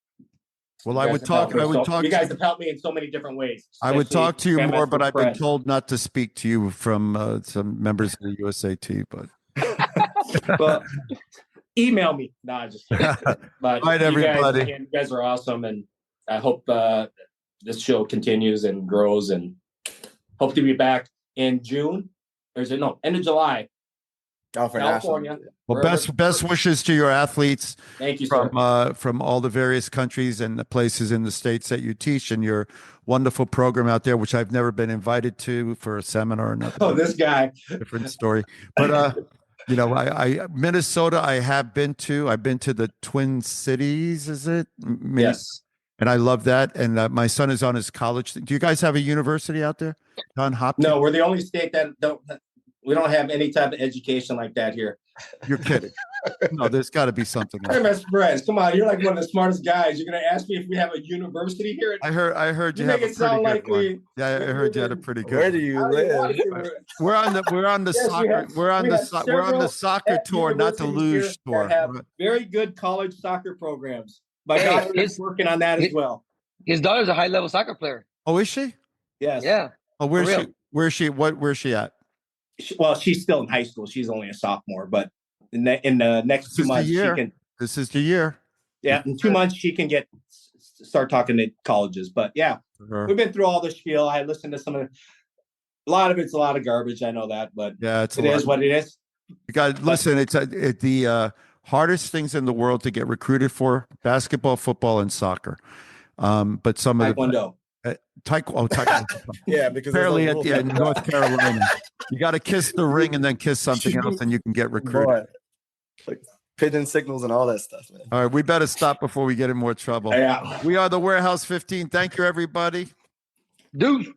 Well, I would talk. You guys have helped me in so many different ways. I would talk to you more, but I've been told not to speak to you from some members of the USA T. But email me. No, just kidding. But right, everybody. You guys are awesome, and I hope this show continues and grows. And hope to be back in June, or is it end of July? California. Well, best wishes to your athletes. Thank you, from all the various countries and the places in the states that you teach, and your wonderful program out there, which I've never been invited to for a seminar or nothing. Oh, this guy. Different story. But you know, Minnesota, I've been to the Twin Cities. Is it? Yes. And I love that. And my son is on his college. Do you guys have a university out there? John Hopkins? No, we're the only state that we don't have any type of education like that here. You're kidding. No, there's got to be something. Hey, Mr. Perez, come on. You're like one of the smartest guys. You're going to ask me if we have a university here? I heard you have a pretty good one. Yeah, I heard you had a pretty good one. Where do you live? We're on the soccer tour, not the luge tour. Have very good college soccer programs. My daughter is working on that as well. His daughter's a high-level soccer player. Oh, is she? Yes. Yeah. Oh, where's she? Where's she at? Well, she's still in high school. She's only a sophomore, but in the next 2 months, This is the year. Yeah, in 2 months she can start talking to colleges. But yeah, we've been through all the spiel. I listened to some of a lot of it's a lot of garbage. I know that, but yeah, it is what it is. You got listen. It's the hardest things in the world to get recruited for: basketball, football, and soccer. But some of Taekwondo. Taekwondo. Yeah, because apparently in North Carolina, you got to kiss the ring and then kiss something else, and you can get recruited. pigeon signals and all that stuff, man. All right, we better stop before we get in more trouble. Yeah. We are the Warehouse 15. Thank you, everybody. Dude.